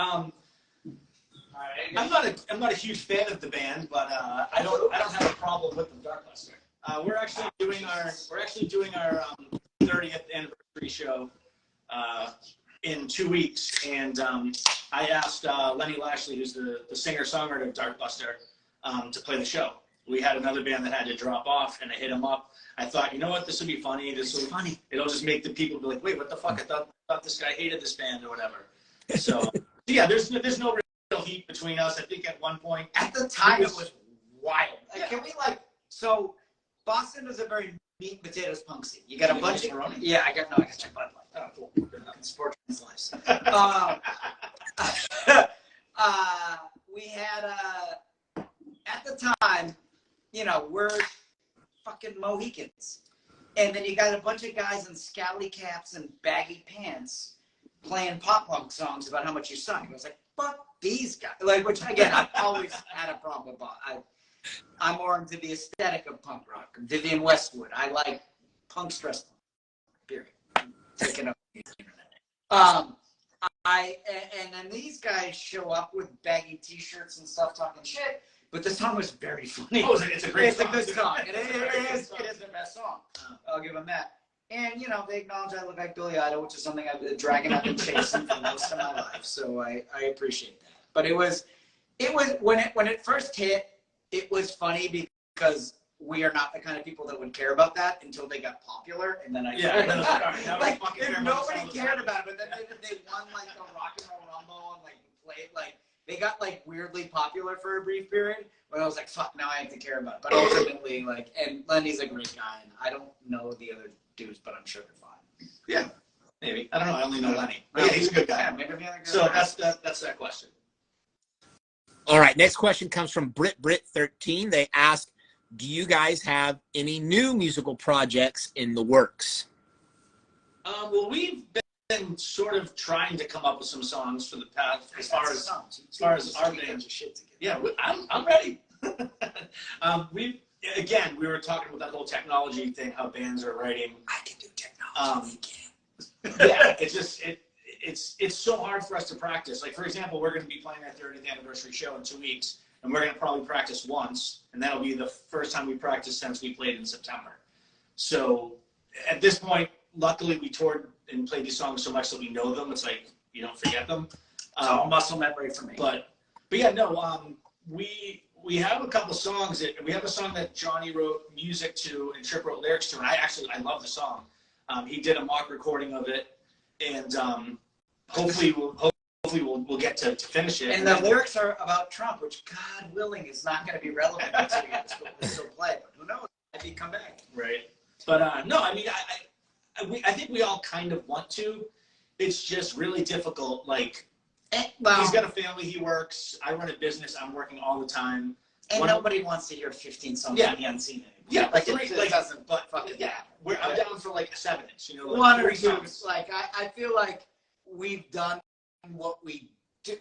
S3: I'm not a huge fan of the band, but I don't have a problem with the Darkbuster. We're actually doing our 30th anniversary show in 2 weeks, and I asked Lenny Lashley, who's the singer-songwriter of Darkbuster, to play the show. We had another band that had to drop off, and I hit him up. I thought, you know what, this would be funny. Funny. It'll just make the people be like, wait, what the fuck? I thought this guy hated this band or whatever. So yeah, there's no real heat between us. I think at one point
S2: at the time it was wild. Like,
S3: yeah.
S2: Can we so Boston is a very meat and potatoes punk scene. You got a bunch of yeah. I got my Bud Light. Oh, cool. Sport slice. We had at the time, we're fucking Mohicans, and then you got a bunch of guys in scally caps and baggy pants playing pop punk songs about how much you suck. I was like, fuck these guys. Like, which again, I've always had a problem with. I'm more into the aesthetic of punk rock. Vivian Westwood. I like punk stress. Period. Taking up the internet. And then these guys show up with baggy T-shirts and stuff, talking shit. But the song was very funny.
S3: Oh, it's a great song.
S2: It's a good song. It is the best song. I'll give them that. And, you know, they acknowledge I look like Billy Idol, which is something I've been dragging up and chasing for most of my life. So I appreciate that. But it was when it first hit, it was funny because we are not the kind of people that would care about that until they got popular. And then nobody cared about it. But then they won like the Rock and Roll Rumble and like played like they got like weirdly popular for a brief period. When I was like, fuck, now I have to care about it. But ultimately, like, and Lenny's a great guy, and I don't know the other dudes, but I'm sure they're fine.
S3: Yeah, maybe. I don't know. I only know Lenny. Yeah, he's a good guy. Yeah, maybe so that's that question.
S1: All right. Next question comes from Brit13. They ask, do you guys have any new musical projects in the works?
S3: Well, we've been sort of trying to come up with some songs for the past, as far as our band. Yeah, I'm ready. We were talking about that whole technology thing, how bands are writing.
S2: I can do technology.
S3: Yeah, it's so hard for us to practice. Like, for example, we're going to be playing our 30th anniversary show in 2 weeks, and we're going to probably practice once, and that'll be the first time we practice since we played in September. So at this point, luckily we toured and played these songs so much that we know them. It's like you don't forget them.
S2: Muscle memory for me.
S3: But yeah, no. We have a couple songs we have a song that Johnny wrote music to and Tripp wrote lyrics to, and I love the song. He did a mock recording of it, and hopefully we'll get to finish it.
S2: And the lyrics are about Trump, which God willing is not going to be relevant until we get to still play. But who knows? If he come back.
S3: Right. But no, I mean, I think we all kind of want to. It's just really difficult. Like, he's got a family, he works. I run a business. I'm working all the time.
S2: And nobody wants to hear 15 songs of the Unseen anymore.
S3: Yeah,
S2: like it doesn't. But fucking
S3: I'm down for like 7-inch. You know, like
S2: one or two. Like I feel like we've done what we.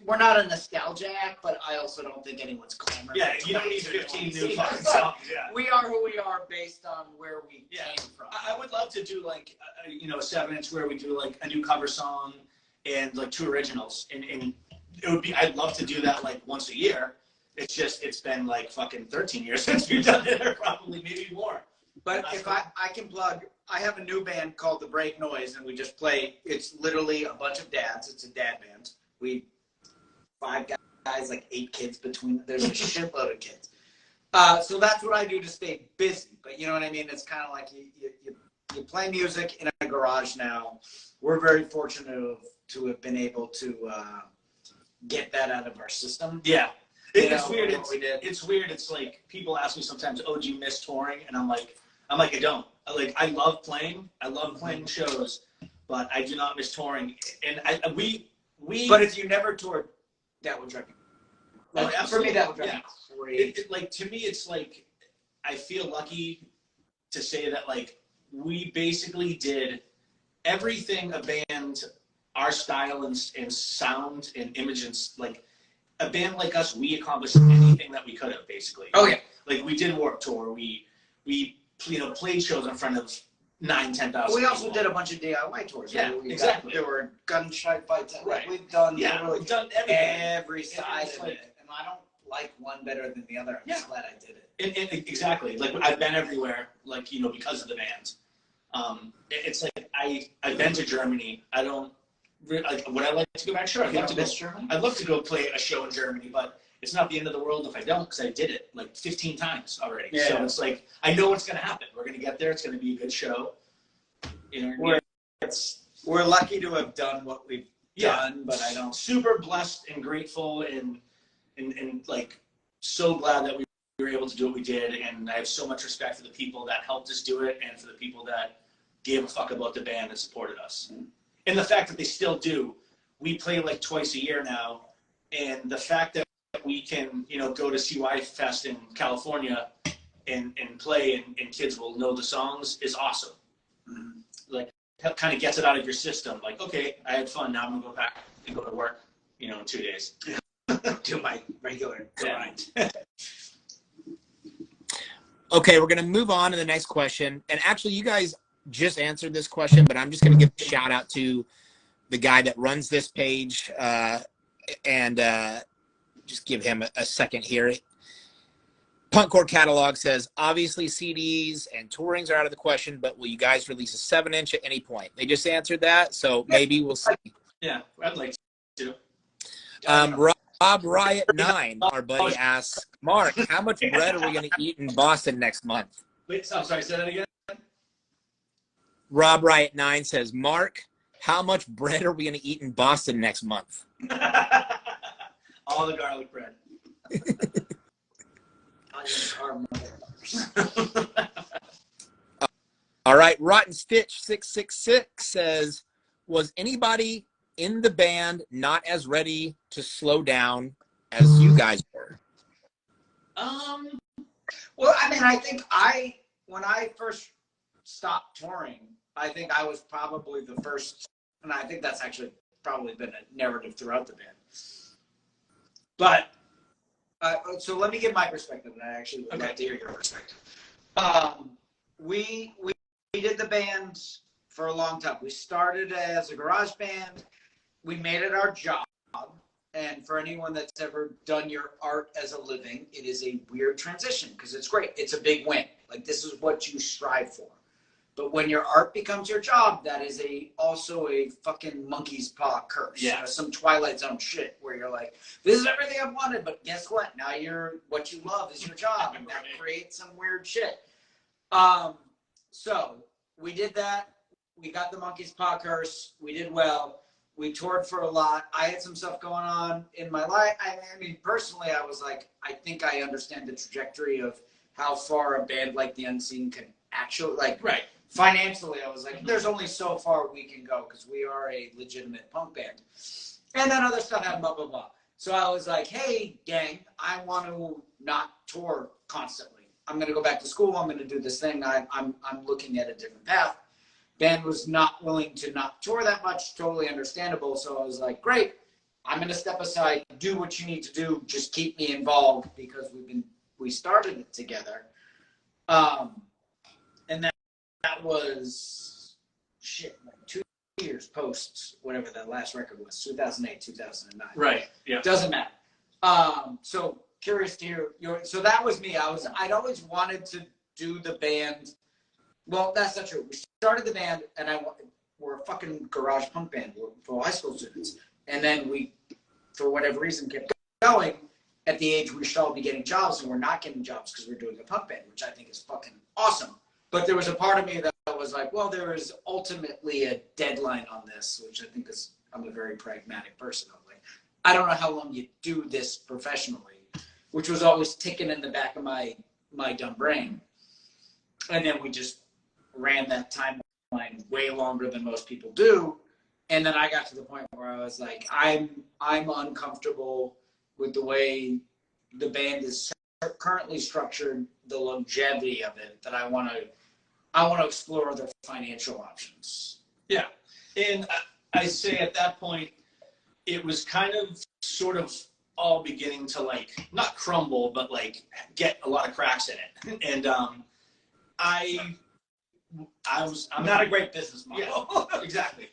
S2: We're not a nostalgia act, but I also don't think anyone's clamoring.
S3: Yeah, you don't need 15 new fucking songs. Yeah.
S2: We are who we are based on where we came from.
S3: I would love to do like a 7-inch where we do like a new cover song and like 2 originals, and it would be. I'd love to do that like once a year. It's been like fucking 13 years since we've done it, or probably maybe more.
S2: But if I can plug, I have a new band called The Break Noise, and we just play. It's literally a bunch of dads. It's a dad band. 5 guys, like 8 kids between. There's a shitload of kids. So that's what I do to stay busy. But you know what I mean? It's kind of like you play music in a garage now. We're very fortunate to have been able to get that out of our system.
S3: Yeah. It's weird. It's weird. It's like people ask me sometimes, "Oh, do you miss touring?" And I'm like, I don't. I love playing. I love playing shows, but I do not miss touring. And we.
S2: But if you never toured, that would drive you. For me, that would drive me crazy.
S3: Like to me, it's like I feel lucky to say that like we basically did everything a band, our style and sound and image and like. A band like us, we accomplished anything that we could have, basically.
S2: Oh yeah.
S3: Like we did Warped Tour. We played shows in front of 10,000.
S2: We also did a bunch of DIY tours.
S3: Yeah, exactly.
S2: There were gunshot fights.
S3: Right.
S2: We've done.
S3: We've done
S2: every side of it, and I don't like one better than the other. I'm just glad I did it.
S3: And exactly. Like I've been everywhere. Like because of the band. It's like I've been to Germany. I don't. Like, would I like to go back? Sure, I'd love to go.
S2: Germany?
S3: I'd love to go play a show in Germany, but it's not the end of the world if I don't, because I did it like 15 times already. Yeah. So it's like I know what's going to happen. We're going to get there. It's going to be a good show.
S2: We're lucky to have done what we've done, but I don't.
S3: Super blessed and grateful and like so glad that we were able to do what we did, and I have so much respect for the people that helped us do it and for the people that gave a fuck about the band and supported us. And the fact that they still do. We play like twice a year now, and the fact that we can, go to CY Fest in California and play and kids will know the songs is awesome. Mm-hmm. Like, kind of gets it out of your system. Like, okay, I had fun. Now I'm going to go back and go to work, in 2 days.
S2: Do my regular grind.
S1: Okay, we're going to move on to the next question. And actually, you guys just answered this question, but I'm just going to give a shout out to the guy that runs this page and just give him a second here. Punkcore Catalog says, obviously CDs and tourings are out of the question, but will you guys release a 7-inch at any point? They just answered that, so maybe we'll see.
S3: Yeah, I'd like to.
S1: Rob Riot 9, our buddy, asks, Mark, how much bread are we going to eat in Boston next month?
S3: Wait, I'm sorry, say that again?
S1: Rob Riot 9 says, Mark, how much bread are we going to eat in Boston next month?
S3: All the garlic bread.
S1: All right, Rotten Stitch 666 says, was anybody in the band not as ready to slow down as you guys were?
S2: Well, I mean, I think when I first stopped touring, I think I was probably the first, and I think that's actually probably been a narrative throughout the band. But so let me give my perspective, and I actually would like to hear your perspective. We did the band for a long time. We started as a garage band. We made it our job. And for anyone that's ever done your art as a living, it is a weird transition because it's great. It's a big win. Like, this is what you strive for. But when your art becomes your job, that is also a fucking monkey's paw curse.
S3: Yeah.
S2: You know, some Twilight Zone shit where you're like, this is everything I've wanted, but guess what? Now what you love is your job, and that creates some weird shit. So we did that. We got the monkey's paw curse. We did well. We toured for a lot. I had some stuff going on in my life. I mean, personally, I was like, I think I understand the trajectory of how far a band like the Unseen can actually, like,
S3: right.
S2: Financially, I was like, there's only so far we can go because we are a legitimate punk band. And then other stuff happened, blah, blah, blah. So I was like, hey, gang, I want to not tour constantly. I'm going to go back to school. I'm going to do this thing. I'm looking at a different path. Band was not willing to not tour that much. Totally understandable. So I was like, great. I'm going to step aside, do what you need to do. Just keep me involved because we started it together. And that was like 2 years post whatever that last record was, 2008, 2009.
S3: Right. Yeah.
S2: Doesn't matter. So curious to hear so that was me. I'd always wanted to do the band. Well, that's not true. We started the band and we're a fucking garage punk band. We're for high school students. And then we, for whatever reason, kept going. At the age we should all be getting jobs, and we're not getting jobs because we're doing a punk band, which I think is fucking awesome. But there was a part of me that was like, well, there is ultimately a deadline on this, which I think is, I'm a very pragmatic person. I'm like, I don't know how long you do this professionally, which was always ticking in the back of my dumb brain. And then we just ran that timeline way longer than most people do. And then I got to the point where I was like, I'm uncomfortable with the way the band is currently structured, the longevity of it, that I want to explore other financial options.
S3: Yeah. And I say at that point, it was kind of sort of all beginning to, like, not crumble, but like get a lot of cracks in it. And I'm
S2: not a great business model.
S3: Yeah, exactly.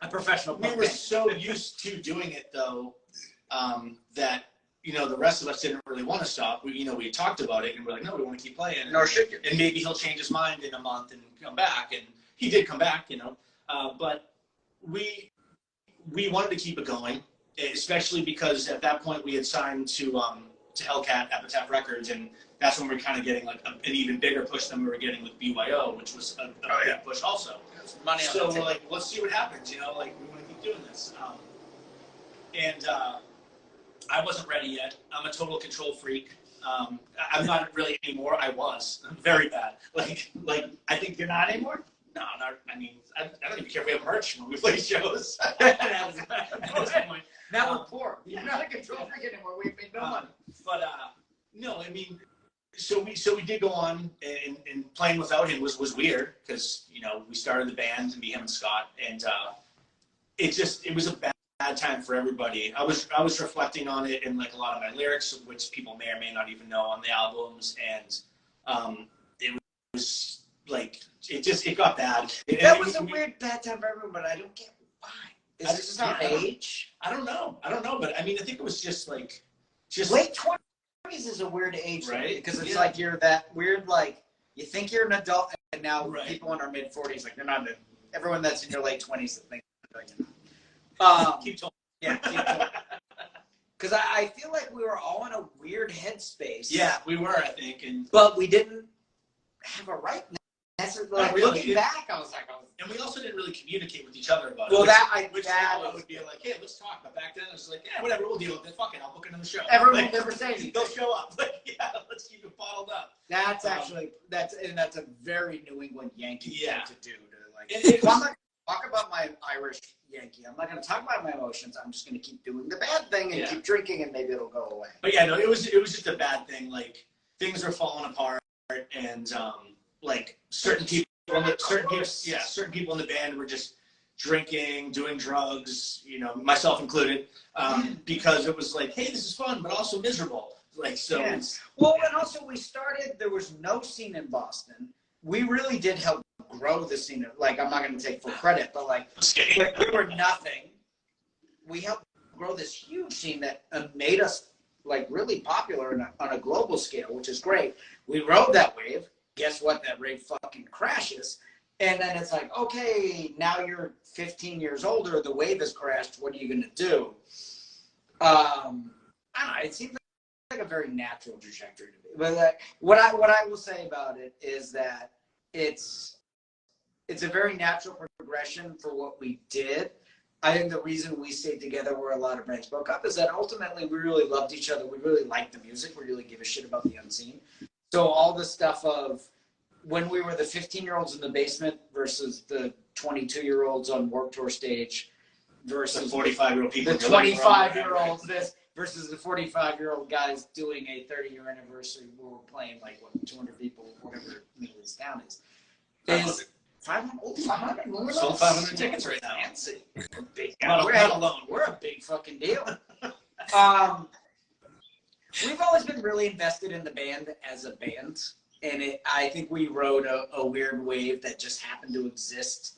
S2: A professional.
S3: We were so used to doing it though, that, you know, the rest of us didn't really want to stop. We talked about it and we're like, no, we want to keep playing.
S2: No shit.
S3: And maybe he'll change his mind in a month and come back. And he did come back, but we wanted to keep it going, especially because at that point we had signed to Hellcat Epitaph Records, and that's when we were kind of getting like an even bigger push than we were getting with BYO, which was a big push also.
S2: Money on
S3: so we're like, let's see what happens. We want to keep doing this. I wasn't ready yet. I'm a total control freak. I'm not really anymore. I was very bad. Like I think
S2: you're not anymore.
S3: No, not. I mean, I don't even care if we have merch when we play shows. That was the point.
S2: Now we're poor. You're not a control freak anymore. We've made no money.
S3: But no, I mean, so we did go on, and playing without him was weird because we started the band and me, him, and Scott, and it was a bad time for everybody. I was reflecting on it in like a lot of my lyrics, which people may or may not even know on the albums, and it was like it got bad.
S2: That was a weird bad time for everyone, but I don't get why. Is this just not age?
S3: I don't know, but I mean, I think it was just
S2: late 20s. is a weird age,
S3: right?
S2: Because it's like you're that weird, like you think you're an adult, and now
S3: right.
S2: people in our mid 40s, like they're not. Everyone that's in your late 20s that thinks
S3: keep talking.
S2: Yeah, keep talking. Because I feel like we were all in a weird headspace.
S3: Yeah, we were, I think,
S2: but we didn't have a right. Like,
S3: really
S2: looking back, I was like,
S3: and we also didn't really communicate with each other about
S2: it. Well,
S3: I would be like, hey, let's talk. But back then, it was like, yeah, whatever, we'll deal with it. Fuck it, I'll book another show.
S2: Everyone will never say anything.
S3: They'll show up. Like, yeah, let's keep it bottled up.
S2: That's actually that's a very New England Yankee thing to do. I'm not going to talk about my Irish Yankee. I'm not going to talk about my emotions. I'm just going to keep doing the bad thing and keep drinking, and maybe it'll go away.
S3: But yeah, no, it was just a bad thing. Like things were falling apart, and like certain people in the band were just drinking, doing drugs, you know, myself included, because it was like, hey, this is fun, but also miserable. Like, so.
S2: Yeah. Well, and also we started, there was no scene in Boston. We really did help grow the scene. Like, I'm not going to take full credit, but like, we were nothing. We helped grow this huge scene that made us like really popular on a global scale, which is great. We rode that wave. Guess what? That wave fucking crashes. And then it's like, okay, now you're 15 years older. The wave has crashed. What are you going to do? I don't know. It seems like a very natural trajectory to me. But what I will say about it is that it's a very natural progression for what we did. I think the reason we stayed together where a lot of brands broke up is that ultimately we really loved each other. We really liked the music. We really give a shit about the unseen. So all the stuff of when we were the 15-year-olds in the basement versus the 22-year-olds on Warped Tour stage versus
S3: the 45-year-old people,
S2: the 25-year-olds this versus the 45-year-old guys doing a 30-year anniversary where we're playing like 200 people, whatever this town is. 500. We're
S3: sold 500 tickets right now.
S2: Fancy. We're big.
S3: Not alone.
S2: We're a big fucking deal. We've always been really invested in the band as a band, and I think we rode a weird wave that just happened to exist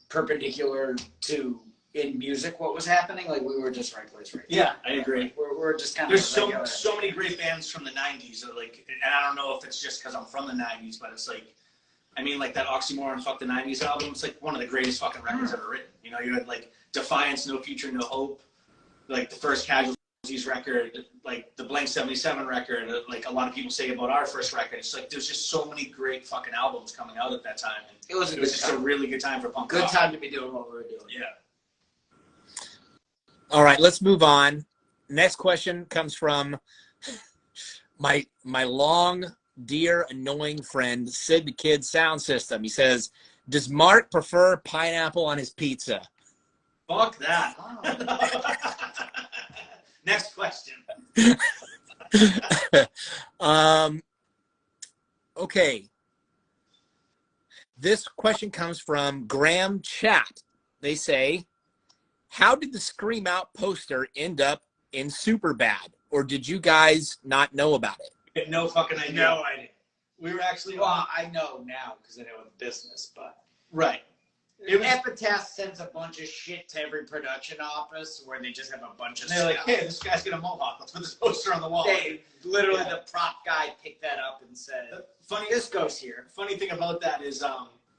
S2: perpendicular to in music what was happening. Like we were just right place, right.
S3: Yeah, I agree.
S2: We're just kind
S3: of. There's so many great bands from the '90s. That like, and I don't know if it's just because I'm from the '90s, but it's like, I mean, like that Oxymoron "Fuck the '90s" album. It's like one of the greatest fucking records ever written. You know, you had like Defiance, No Future, No Hope, like the first Casualties record, like the Blank 77 record, like a lot of people say about our first record. It's like there's just so many great fucking albums coming out at that time. And
S2: it was
S3: just a really good time for punk rock.
S2: Good time to be doing what we were doing.
S3: Yeah.
S1: All right, let's move on. Next question comes from my long, dear, annoying friend, Sid the Kid Sound System. He says, does Mark prefer pineapple on his pizza?
S3: Fuck that. Next question.
S1: Okay. This question comes from Graham Chat. They say, how did the Scream Out poster end up in Superbad? Or did you guys not know about it?
S3: No fucking idea.
S2: No idea.
S3: We were actually...
S2: Well, I know now because I know the business, but...
S3: Right.
S2: Epitaph sends a bunch of shit to every production office where they just have a bunch of
S3: stuff. They're like, hey, this guy's got a mohawk. Let's put this poster on the wall.
S2: Literally, the prop guy picked that up and said, this goes here.
S3: Funny thing about that is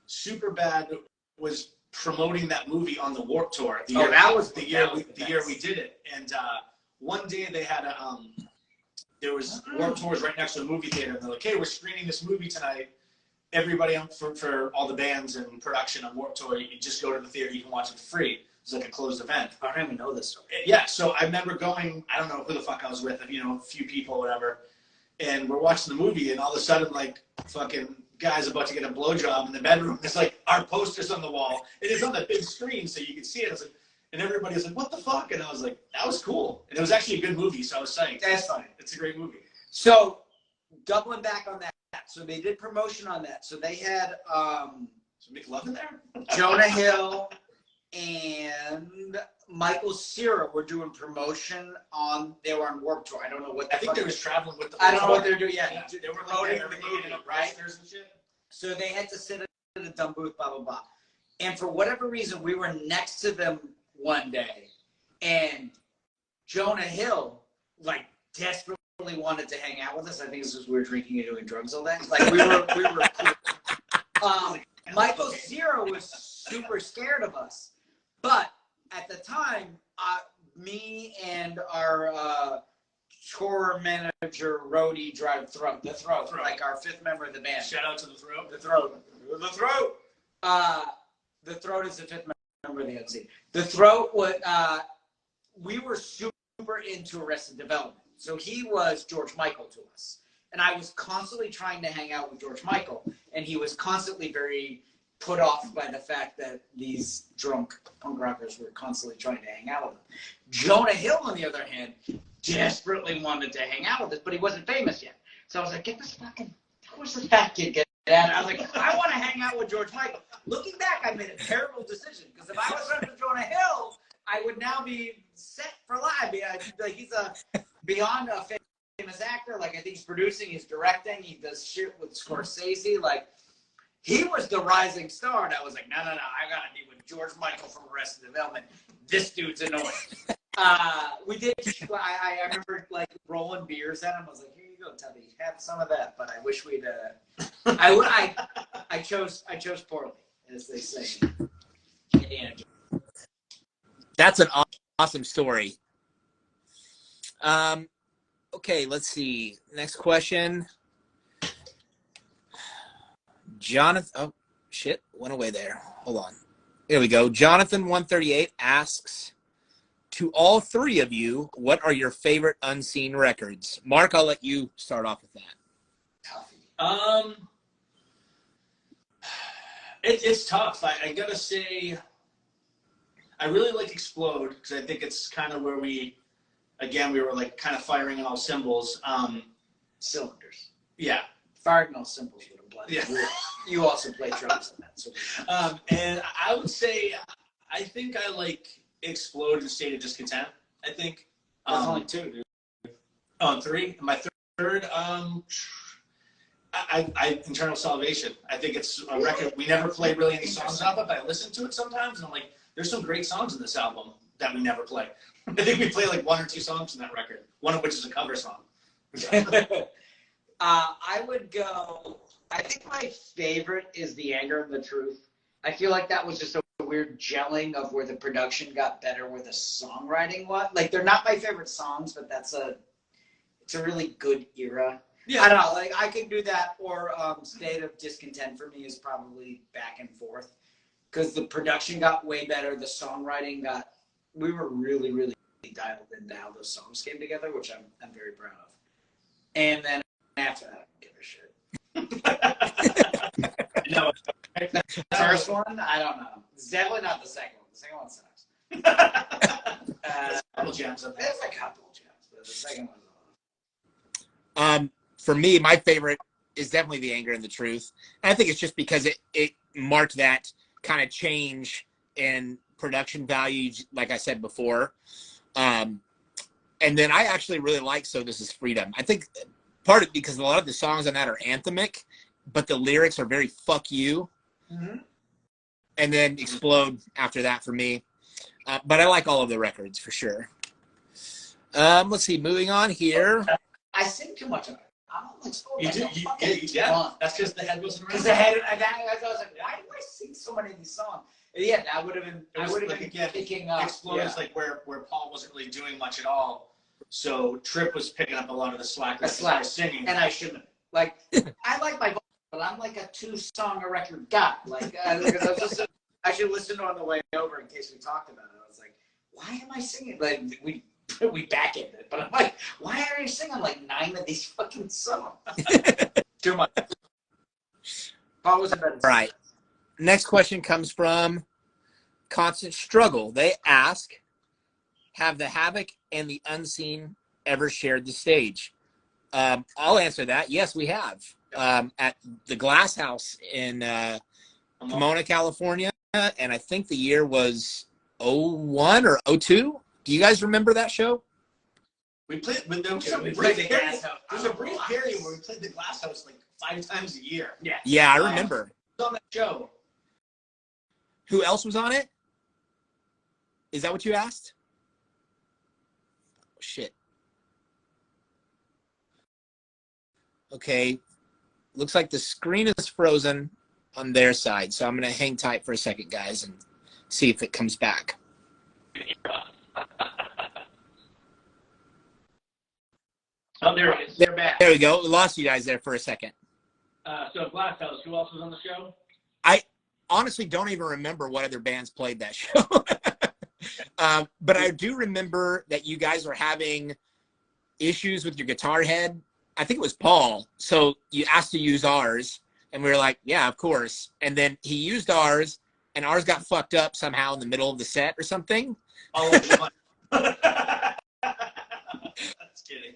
S3: Superbad was promoting that movie on the Warped Tour. The year we did it. And one day they had there was Warped Tours right next to the movie theater. And they're like, hey, we're screening this movie tonight. Everybody for all the bands and production on Warped Tour, you just go to the theater, you can watch it for free. It's like a closed event.
S2: I don't even know this story.
S3: Yeah, so I remember going, I don't know who the fuck I was with, you know, a few people or whatever, and we're watching the movie, and all of a sudden, like, fucking guy's about to get a blowjob in the bedroom. It's like, our poster's on the wall. It is on the big screen, so you can see it. It's like, and everybody's like, what the fuck? And I was like, that was cool. And it was actually a good movie, so I was psyched.
S2: That's fine.
S3: It's a great movie.
S2: So, doubling back on that. So they did promotion on that. So they had
S3: so McLovin there?
S2: Jonah Hill and Michael Cera were doing promotion on. They were on Warped Tour. I don't know what.
S3: I think they was traveling with the.
S2: I don't know what they're doing. Yeah,
S3: they were
S2: promoting the movie, right?
S3: And shit.
S2: So they had to sit at a dumb booth, blah blah blah. And for whatever reason, we were next to them one day, and Jonah Hill like desperately wanted to hang out with us. I think it's because we were drinking and doing drugs all day. Like we were cool. Michael Cera was super scared of us, but at the time, me and our tour manager, roadie, the throat, like our fifth member of the band.
S3: Shout out to the throat.
S2: The throat. The throat is the fifth member of the Unseen. The throat was. We were super into Arrested Development, so he was George Michael to us, and I was constantly trying to hang out with George Michael, and he was constantly very put off by the fact that these drunk punk rockers were constantly trying to hang out with him. Jonah Hill, on the other hand, desperately wanted to hang out with us, but he wasn't famous yet. So I was like, where's the fat kid get out? I was like, I want to hang out with George Michael. Looking back, I made a terrible decision, because if I was friends with Jonah Hill, I would now be set for life. Like, he's beyond a famous actor. Like, I think he's producing, he's directing, he does shit with Scorsese. Like, he was the rising star, and I was like, no, I gotta be with George Michael from Arrested Development. This dude's annoying. We did. I remember like rolling beers at him. I was like, here you go, Tubby, have some of that. But I wish we'd. I chose poorly, as they say. Yeah.
S1: That's an awesome story. Okay, let's see. Next question. Jonathan, oh shit, went away there. Hold on. Here we go. Jonathan138 asks, to all three of you, what are your favorite Unseen records? Mark, I'll let you start off with that.
S3: It's tough. I gotta say, I really like Explode, because I think it's kind of where we were like kind of firing on all cymbals.
S2: Cylinders.
S3: Yeah.
S2: Firing on all cymbals would imply.
S3: Yeah.
S2: You also play drums in that. So.
S3: And I would say, I think I like Explode and State of Discontent. I think.
S2: There's only two, dude.
S3: Oh, three. My third, I Internal Salvation. I think it's a record. We never played really any songs off it, but I listen to it sometimes, and I'm like, there's some great songs in this album that we never play. I think we play like one or two songs in that record, one of which is a cover song.
S2: I would go, I think my favorite is The Anger and the Truth. I feel like that was just a weird gelling of where the production got better where the songwriting was. Like, they're not my favorite songs, but it's a really good era. Yeah. I don't know, like, I could do that, or State of Discontent for me is probably back and forth, because the production got way better, the songwriting we were really, really dialed into how those songs came together, which I'm very proud of. And then after that, I don't give a shit.
S3: No.
S2: The first one, I don't know. It's definitely not the second one. The second one sucks.
S3: There's a couple gems up there.
S2: There's a couple gems, but the second
S1: one. For me, my favorite is definitely The Anger and the Truth. And I think it's just because it marked that kind of change in production value, like I said before. And then I actually really like So This Is Freedom. I think part of because a lot of the songs on that are anthemic, but the lyrics are very fuck you. Mm-hmm. And then Explode after that for me. But I like all of the records for sure. Let's see, moving on here.
S2: I sing too much of it. I don't like Explode.
S3: You do? Yeah. That's because the head wasn't
S2: around. Because the head, I was like, why do I sing so many of these songs? And yeah, that would have been. I would have been picking up.
S3: Explode is like where Paul wasn't really doing much at all. So Tripp was picking up a lot of the slack. Singing,
S2: and I shouldn't. Like, I like my voice, but I'm like a 2-song-a-record guy. Like, I should listen to it on the way over in case we talked about it. I was like, why am I singing? Like, we back ended it, but I'm like, why are you singing like 9 of these fucking songs? Too much. Paul was a better.
S1: Right. Next question comes from Constant Struggle. They ask, have the Havoc and the Unseen ever shared the stage? I'll answer that. Yes, we have. At the Glass House in Pomona, California. And I think the year was 01 or 02. Do you guys remember that show?
S3: We played with them. There's a brief period where we played the Glass House like 5 times a year.
S2: Yeah.
S1: Yeah, I remember.
S3: On that show.
S1: Who else was on it? Is that what you asked? Oh, shit. Okay. Looks like the screen is frozen on their side. So I'm going to hang tight for a second, guys, and see if it comes back.
S4: Oh, there it is. They're back.
S1: There we go. We lost you guys there for a second.
S4: So Glass House, who else was on the show?
S1: I honestly don't even remember what other bands played that show. But I do remember that you guys were having issues with your guitar head. I think it was Paul. So you asked to use ours, and we were like, yeah, of course. And then he used ours, and ours got fucked up somehow in the middle of the set or something.
S3: Oh, that's kidding.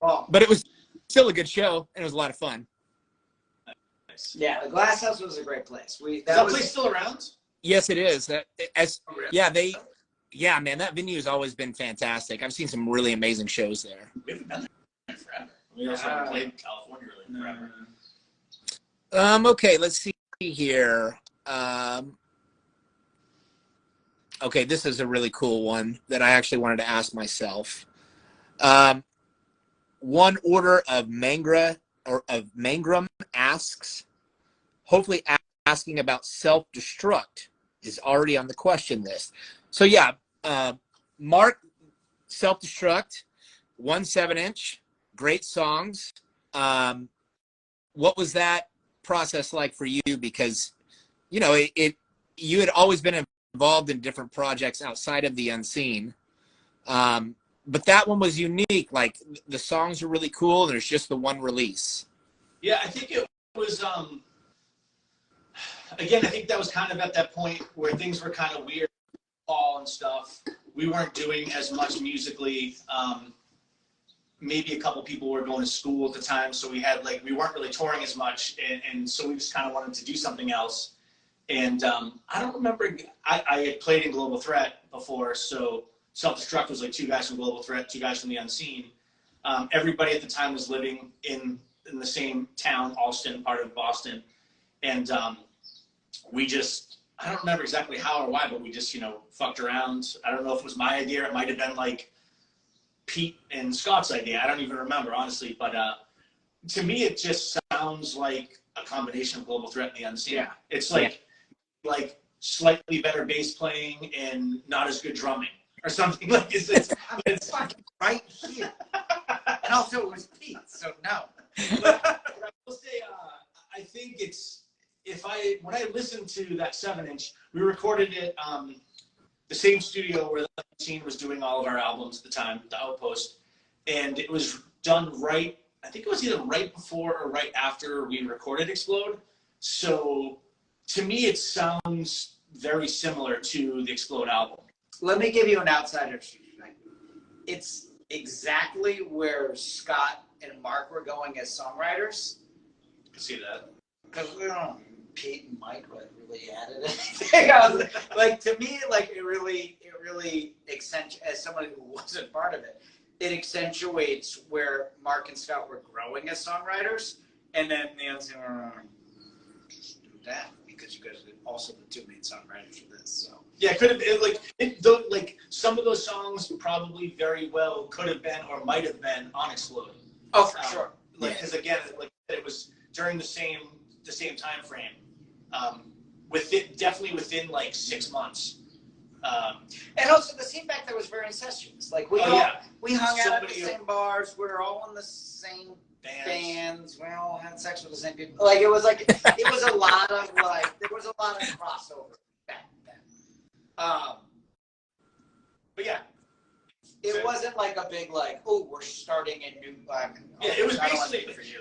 S1: But it was still a good show, and it was a lot of fun.
S2: Yeah, the Glass House was a great place.
S3: Is that place still around?
S1: Yes, it is. Yeah, man, that venue has always been fantastic. I've seen some really amazing shows there.
S3: We haven't been there forever. We also haven't played in California really forever.
S1: Okay, let's see here. Okay, this is a really cool one that I actually wanted to ask myself. One Order of Mangram asks, hopefully asking about self-destruct is already on the question list. So yeah, Mark, Self-Destruct, 1 7-inch, great songs. What was that process like for you? Because, you know, you had always been involved in different projects outside of the Unseen. But that one was unique. Like, the songs are really cool, and there's just the one release.
S3: Yeah, I think it was, again, I think that was kind of at that point where things were kind of weird, Paul and stuff. We weren't doing as much musically. Maybe a couple people were going to school at the time, so we weren't really touring as much, and so we just kind of wanted to do something else. And I don't remember, I had played in Global Threat before, so Self-Destruct was like 2 guys from Global Threat, 2 guys from the Unseen. Everybody at the time was living in the same town, Alston, part of Boston. And we just, I don't remember exactly how or why, but we just, fucked around. I don't know if it was my idea. It might have been like Pete and Scott's idea. I don't even remember, honestly. But to me, it just sounds like a combination of Global Threat and the Unseen.
S2: Yeah.
S3: It's like slightly better bass playing and not as good drumming or something. Like it's
S2: fucking right here. And also it was Pete, so no.
S3: But I will say, I think it's, when I listened to that 7-inch, we recorded it the same studio where the Unseen was doing all of our albums at the time, the Outpost, and it was done right, I think it was either right before or right after we recorded Explode. So to me, it sounds very similar to the Explode album.
S2: Let me give you an outsider's view. It's exactly where Scott and Mark were going as songwriters.
S3: I can see that.
S2: Because we don't, Pete and Mike really added anything. To me, it really accentuates, as someone who wasn't part of it, it accentuates where Mark and Scott were growing as songwriters, and then the other thing, just do that because you guys are also the 2 main songwriters for this. So
S3: yeah, it could have been some of those songs probably very well could have been or might have been on Explode.
S2: Oh, for sure.
S3: Because again, it was during the same time frame. Definitely within 6 months.
S2: And also the scene back there was very incestuous. We hung out at the same bars. We were all in the same bands. We all had sex with the same people. It was a lot of there was a lot of crossover back then. But yeah, it wasn't like a big we're starting a new.
S3: Yeah, it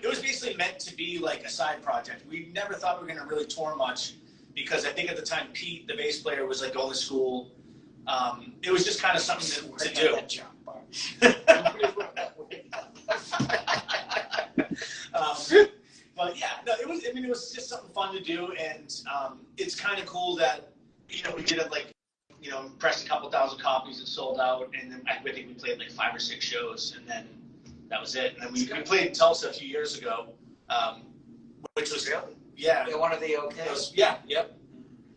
S3: was basically meant to be like a side project. We never thought we were going to really tour much because I think at the time Pete, the bass player, was going to school. It was just kind of something to do. But yeah, no, it was. I mean, it was just something fun to do, and it's kind of cool that we did it pressed a couple thousand copies, it sold out, and then I think we played 5 or 6 shows, and then that was it. And then we played in Tulsa a few years ago, which was
S2: yeah, one of the OKs.
S3: Yep.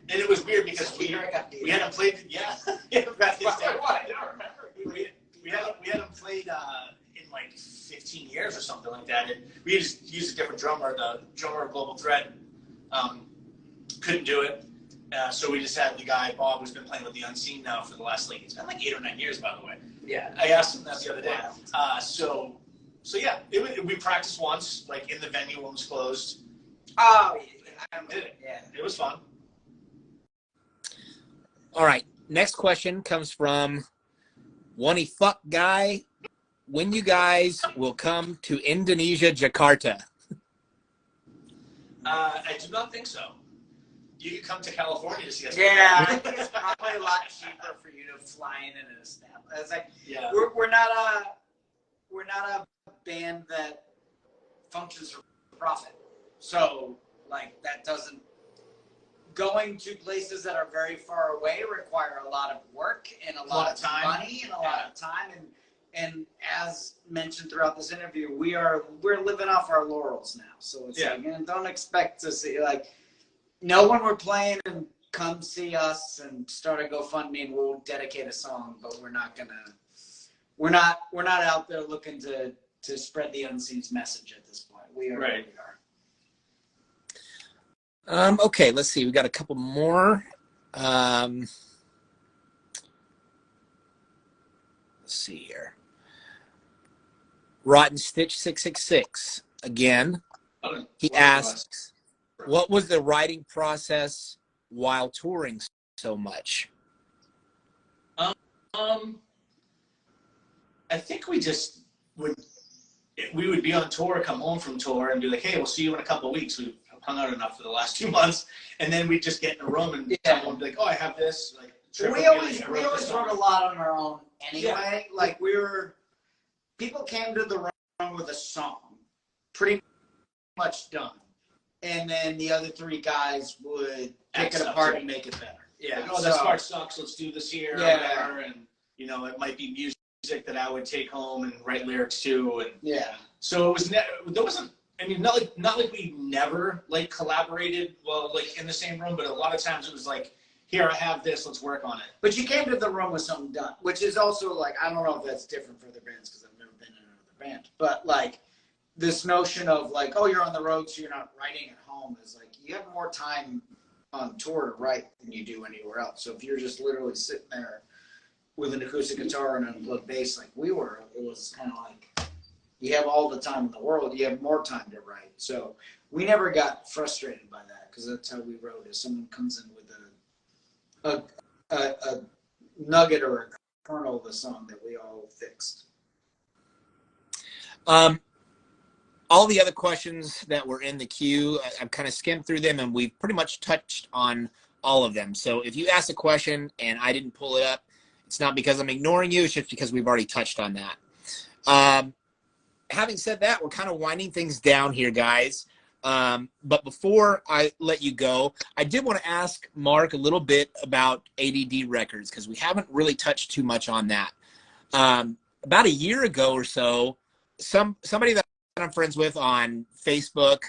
S3: And it was weird because we hadn't played. Yeah, we hadn't played in like 15 years or something like that. And we just used a different drummer. The drummer of Global Threat couldn't do it. So we just had the guy, Bob, who's been playing with the Unseen now for the last, like, it's been like 8 or 9 years, by the way.
S2: Yeah.
S3: I asked him that the other day. So yeah, we practiced once, like in the venue when it was closed.
S2: Oh, yeah.
S3: I did it.
S2: Yeah.
S3: It was fun.
S1: All right. Next question comes from Wani Fuck Guy. When you guys will come to Indonesia, Jakarta?
S3: I do not think so. You can come to California to see us.
S2: Yeah, I think it's probably a lot cheaper for you to fly in and establish. It's like we're not a band that functions for profit. So like that doesn't going to places that are very far away require a lot of work and a lot of
S3: time.
S2: money and a lot of time and as mentioned throughout this interview, we're living off our laurels now. So it's like, and don't expect to see like no one we're playing and come see us and start a GoFundMe and we'll dedicate a song, but we're not out there looking to spread the Unseen's message at this point. We are
S3: right.
S2: We are.
S1: Okay, let's see. We got a couple more. Let's see here. Rotten Stitch 666 again. He asks, what was the writing process while touring so much?
S3: I think we just we would be on tour, come home from tour, and be like, "Hey, we'll see you in a couple of weeks." We've hung out enough for the last 2 months, and then we'd just get in a room and someone would be like, "Oh, I have this." Like,
S2: we always wrote a lot on our own anyway. Yeah. Like people came to the room with a song, pretty much done. And then the other 3 guys would pick it apart and make it better. Yeah.
S3: Like, oh, that part sucks. Let's do this here. Yeah. Or whatever. And, you know, it might be music that I would take home and write lyrics to. And
S2: yeah.
S3: So it was, there wasn't, I mean, not like we never, like, collaborated, well, like, in the same room, but a lot of times it was like, here, I have this, let's work on it.
S2: But you came to the room with something done, which is also, like, I don't know if that's different for other bands because I've never been in another band. But, like, this notion of like, oh, you're on the road, so you're not writing at home is like, you have more time on tour to write than you do anywhere else. So if you're just literally sitting there with an acoustic guitar and an unplugged bass like we were, it was kind of like, you have all the time in the world, you have more time to write. So we never got frustrated by that because that's how we wrote. If someone comes in with a nugget or a kernel of the song that we all fixed.
S1: All the other questions that were in the queue, I've kind of skimmed through them, and we've pretty much touched on all of them. So if you ask a question and I didn't pull it up, it's not because I'm ignoring you. It's just because we've already touched on that. Having said that, we're kind of winding things down here, guys. But before I let you go, I did want to ask Mark a little bit about ADD Records because we haven't really touched too much on that. About a year ago or so, somebody that I'm friends with on Facebook,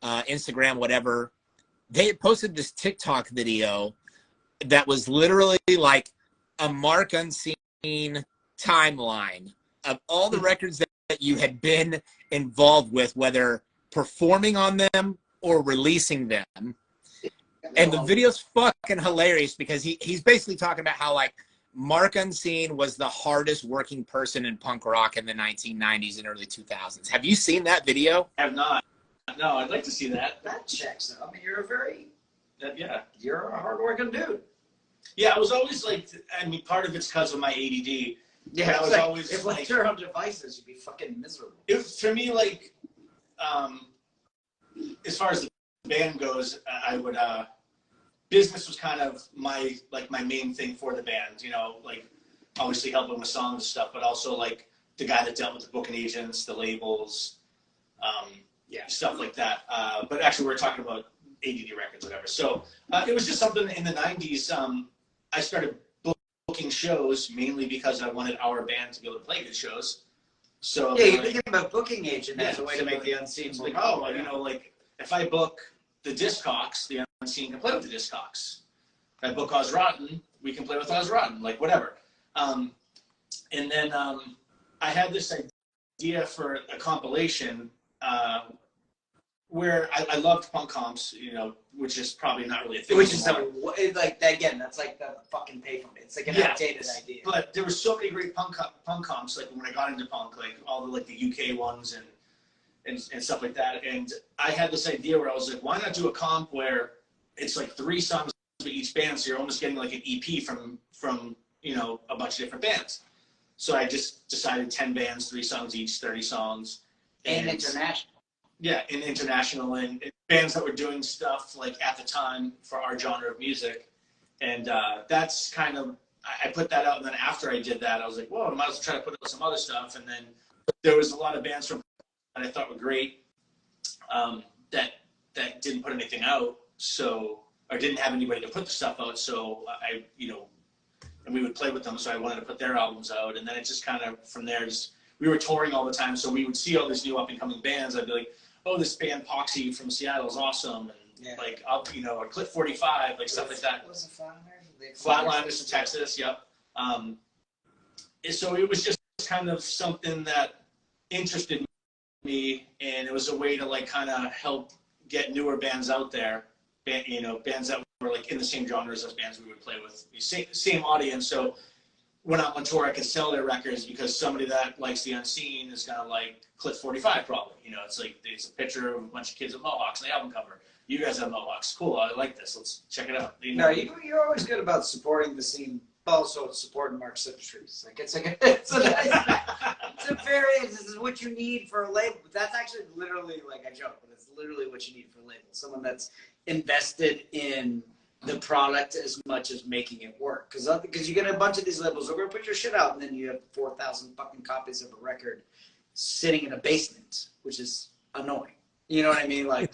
S1: Instagram, whatever, they had posted this TikTok video that was literally like a Mark Unseen timeline of all the records that you had been involved with, whether performing on them or releasing them. And the video's fucking hilarious because he's basically talking about how like Mark Unseen was the hardest working person in punk rock in the 1990s and early 2000s. Have you seen that video?
S3: I have not. No, I'd like to see that.
S2: That checks out. I mean, you're
S3: yeah.
S2: You're a hardworking dude.
S3: Yeah, I was always like, I mean, part of it's because of my ADD.
S2: Yeah,
S3: I was
S2: like,
S3: always
S2: if
S3: like,
S2: you're on devices, you'd be fucking miserable.
S3: For me, like, as far as the band goes, I would, business was kind of my main thing for the band, you know, like obviously helping with songs and stuff, but also like the guy that dealt with the booking agents, the labels, stuff like that. But actually we were talking about ADD Records, whatever. So it was just something in the 90s. I started booking shows mainly because I wanted our band to be able to play good shows. So
S2: yeah, you became a booking agent as a way to make the Unseen.
S3: Like, oh, you know, like if I book the Discogs, the Unseen can play with the Discogs. If I book Oz Rotten, we can play with Oz Rotten, like whatever. And then I had this idea for a compilation where I loved punk comps, you know, which is probably not really a thing
S2: Which is
S3: anymore.
S2: like again, that's like the fucking payphone. It's like an outdated idea.
S3: But there were so many great punk comps, like when I got into punk, like all the like the UK ones and stuff like that. And I had this idea where I was like, why not do a comp where it's like 3 songs for each band, so you're almost getting like an EP from you know, a bunch of different bands. So I just decided 10 bands, 3 songs each, 30 songs.
S2: And international.
S3: Yeah, and international and bands that were doing stuff like at the time for our genre of music. And that's kind of, I put that out, and then after I did that, I was like, whoa, I might as well try to put out some other stuff. And then there was a lot of bands from that I thought were great that didn't put anything out, so, or didn't have anybody to put the stuff out. So I, you know, and we would play with them, so I wanted to put their albums out. And then it just kind of, from there, just, we were touring all the time, so we would see all these new up-and-coming bands. I'd be like, oh, this band Poxy from Seattle is awesome, and like, you know, or Clip 45, like stuff like that.
S2: Was it
S3: Flatliners from Texas, yep. So it was just kind of something that interested me, and it was a way to like kind of help get newer bands out there, you know, bands that were like in the same genres as bands we would play with, same audience. So when I'm on tour, I can sell their records, because somebody that likes the Unseen is gonna like Clip 45 probably. You know, it's like, it's a picture of a bunch of kids with mohawks on the album cover. You guys have mohawks, cool, I like this, let's check it out. You know?
S2: No, you're always good about supporting the scene, but also supporting Mark Symmetries. Like it's a nice, this is what you need for a label. But that's actually literally, like, I joke, but it's literally what you need for a label. Someone that's invested in the product as much as making it work. Because you get a bunch of these labels, we're gonna put your shit out, and then you have 4,000 fucking copies of a record sitting in a basement, which is annoying. You know what I mean? Like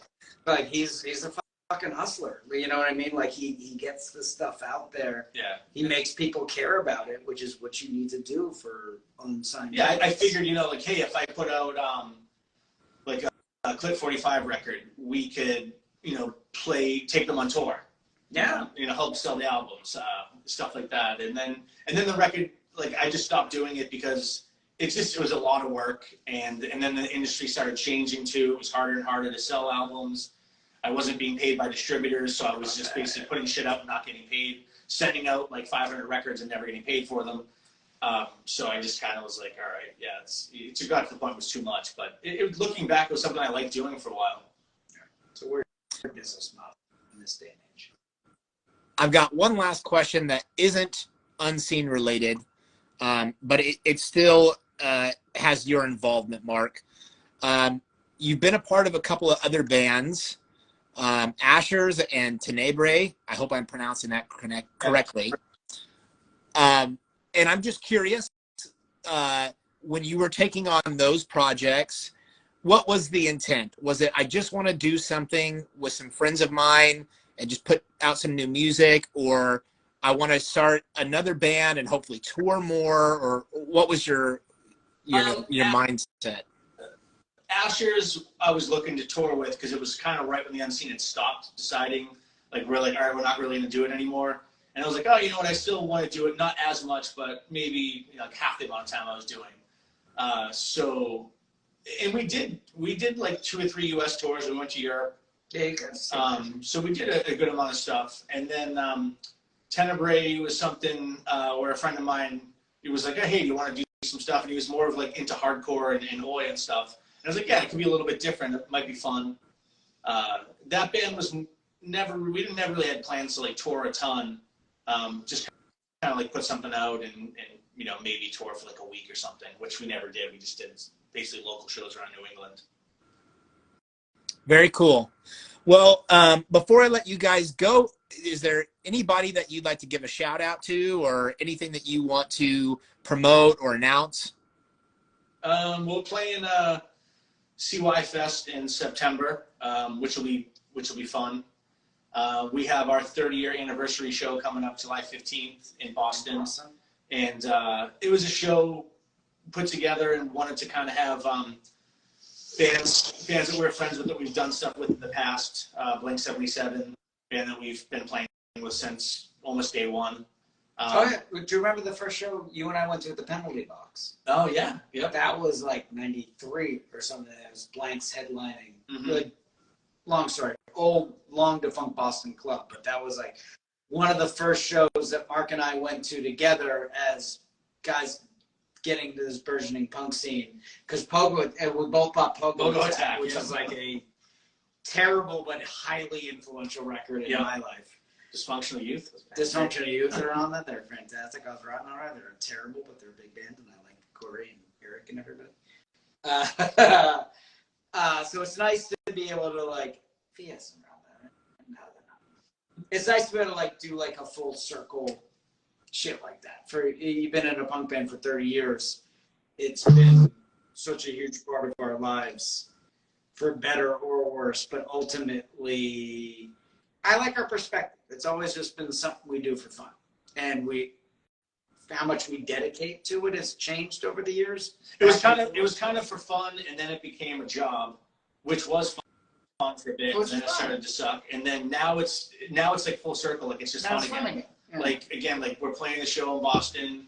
S2: he's a fucking hustler. You know what I mean? Like he gets the stuff out there.
S3: Yeah.
S2: He makes people care about it, which is what you need to do for unsigned.
S3: Yeah, I figured, you know, like, hey, if I put out like a Clip 45 record, we could, you know, take them on tour.
S2: Yeah.
S3: You know, help sell the albums, stuff like that. And then the record, like, I just stopped doing it because it was a lot of work. And then the industry started changing too. It was harder and harder to sell albums. I wasn't being paid by distributors, so I was just basically putting shit out and not getting paid, sending out like 500 records and never getting paid for them. So I just kind of was like, all right, yeah, it got to the point it was too much. But looking back, it was something I liked doing for a while.
S2: It's a weird business model in this day and age.
S1: I've got one last question that isn't Unseen related, but it still has your involvement, Mark. You've been a part of a couple of other bands, Ashers and Tenebrae. I hope I'm pronouncing that correctly. And I'm just curious, when you were taking on those projects, what was the intent? Was it, I just want to do something with some friends of mine and just put out some new music, or I want to start another band and hopefully tour more, or what was your mindset?
S3: Ashers, I was looking to tour with, because it was kind of right when the Unseen had stopped, deciding, like, we're like, all right, we're not really going to do it anymore. And I was like, oh, you know what, I still want to do it, not as much, but maybe, you know, like half the amount of time I was doing. So, and we did like 2 or 3 US tours. We went to Europe.
S2: Yeah, you guys.
S3: So we did a good amount of stuff. And then Tenebrae was something where a friend of mine, he was like, hey, do you want to do some stuff? And he was more of like into hardcore and oi and stuff. And I was like, yeah, it could be a little bit different. It might be fun. That band was we never really had plans to like tour a ton. Just kind of like put something out and you know, maybe tour for like a week or something, which we never did. We just did basically local shows around New England.
S1: Very cool. Well, before I let you guys go, is there anybody that you'd like to give a shout out to, or anything that you want to promote or announce?
S3: We'll play in CY Fest in September, which will be fun. We have our 30-year anniversary show coming up July 15th in Boston.
S2: Awesome.
S3: And it was a show put together and wanted to kind of have bands that we're friends with, that we've done stuff with in the past. Blink 77, band that we've been playing with since almost day one.
S2: Oh yeah. Do you remember the first show you and I went to at the Penalty Box?
S3: Oh yeah, yep.
S2: That was like '93 or something. It was Blanks headlining.
S3: Mm-hmm.
S2: Good, long story. Old, long defunct Boston club, but that was like one of the first shows that Mark and I went to together as guys getting to this burgeoning punk scene. Because Pogo, and we both bought Pogo Attack, which is like a terrible but highly influential record in my life.
S3: Dysfunctional Youth.
S2: Dysfunctional Youth are on that. They're fantastic. I was riding all right. They're terrible, but they're a big band, and I like Corey and Eric and everybody. So it's nice to be able to like Fias around that. No, it's nice to be able to like do like a full circle shit like that. For you've been in a punk band for 30 years, it's been such a huge part of our lives, for better or worse. But ultimately, I like our perspective. It's always just been something we do for fun, and how much we dedicate to it has changed over the years.
S3: It was kind of for fun, and then it became a job, which was fun for a bit, and then it started to suck. And then now it's like full circle, like it's just fun again. Yeah. Like again, like we're playing the show in Boston.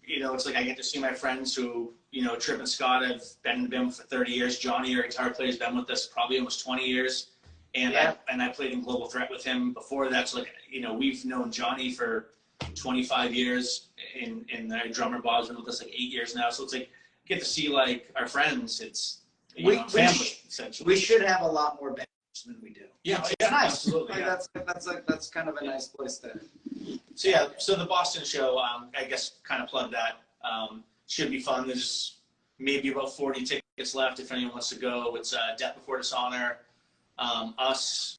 S3: You know, it's like I get to see my friends who, you know, Tripp and Scott have been in the band for 30 years. Johnny, our guitar player, has been with us probably almost 20 years. And I played in Global Threat with him before that. So like, you know, we've known Johnny for 25 years, and our drummer Bob's been with us like 8 years now. So it's like get to see like our friends. It's family essentially.
S2: We should have a lot more bands than we do.
S3: Yeah,
S2: it's nice.
S3: Absolutely.
S2: Like, that's kind of a nice place to.
S3: So the Boston show, I guess, kind of plug that. Should be fun. There's maybe about 40 tickets left if anyone wants to go. It's Death Before Dishonor. Us,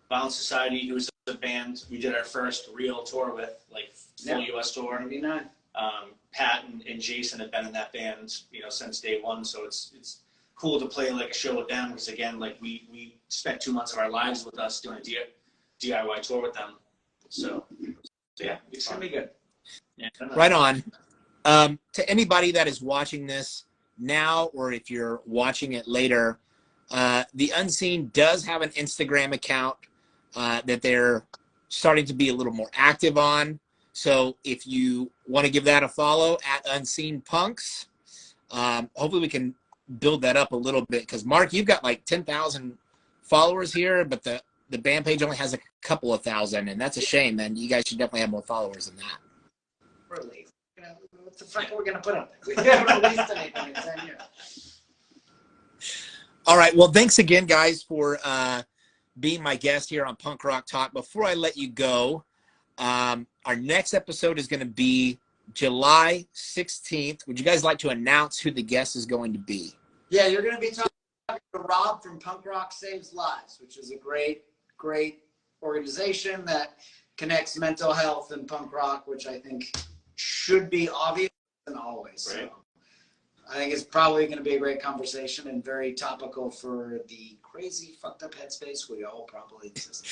S3: Violent Society, who's the band we did our first real tour with, like full U.S. tour.
S2: 99.
S3: Pat and Jason have been in that band, you know, since day one. So it's cool to play like a show with them because again, like we spent 2 months of our lives with us doing a DIY tour with them. So yeah,
S2: it's gonna be good.
S1: Yeah, right on. To anybody that is watching this now, or if you're watching it later, the Unseen does have an Instagram account that they're starting to be a little more active on. So if you want to give that a follow at Unseen Punks, hopefully we can build that up a little bit. Because Mark, you've got like 10,000 followers here, but the band page only has a couple of thousand, and that's a shame. Then you guys should definitely have more followers than that.
S2: We're lazy. What the fuck are we gonna put up there? We haven't released anything in 10 years.
S1: All right. Well, thanks again, guys, for being my guest here on Punk Rock Talk. Before I let you go, our next episode is going to be July 16th. Would you guys like to announce who the guest is going to be?
S2: Yeah, you're going to be talking to Rob from Punk Rock Saves Lives, which is a great organization that connects mental health and punk rock, which I think should be obvious and always. Right. So I think it's probably going to be a great conversation and very topical for the crazy, fucked up headspace we all probably exist in.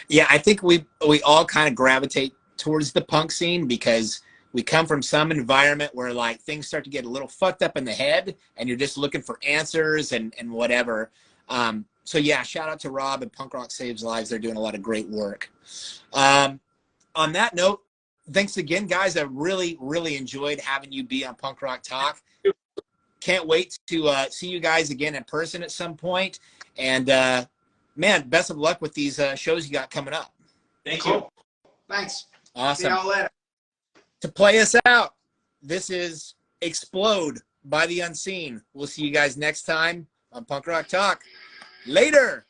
S1: Yeah, I think we all kind of gravitate towards the punk scene because we come from some environment where like things start to get a little fucked up in the head and you're just looking for answers and whatever. So yeah, shout out to Rob and Punk Rock Saves Lives. They're doing a lot of great work. On that note, thanks again, guys. I really, really enjoyed having you be on Punk Rock Talk. Can't wait to see you guys again in person at some point. And man, best of luck with these shows you got coming up.
S3: Thank you.
S2: Thanks.
S1: Awesome.
S2: See y'all later.
S1: To play us out, this is Explode by the Unseen. We'll see you guys next time on Punk Rock Talk. Later.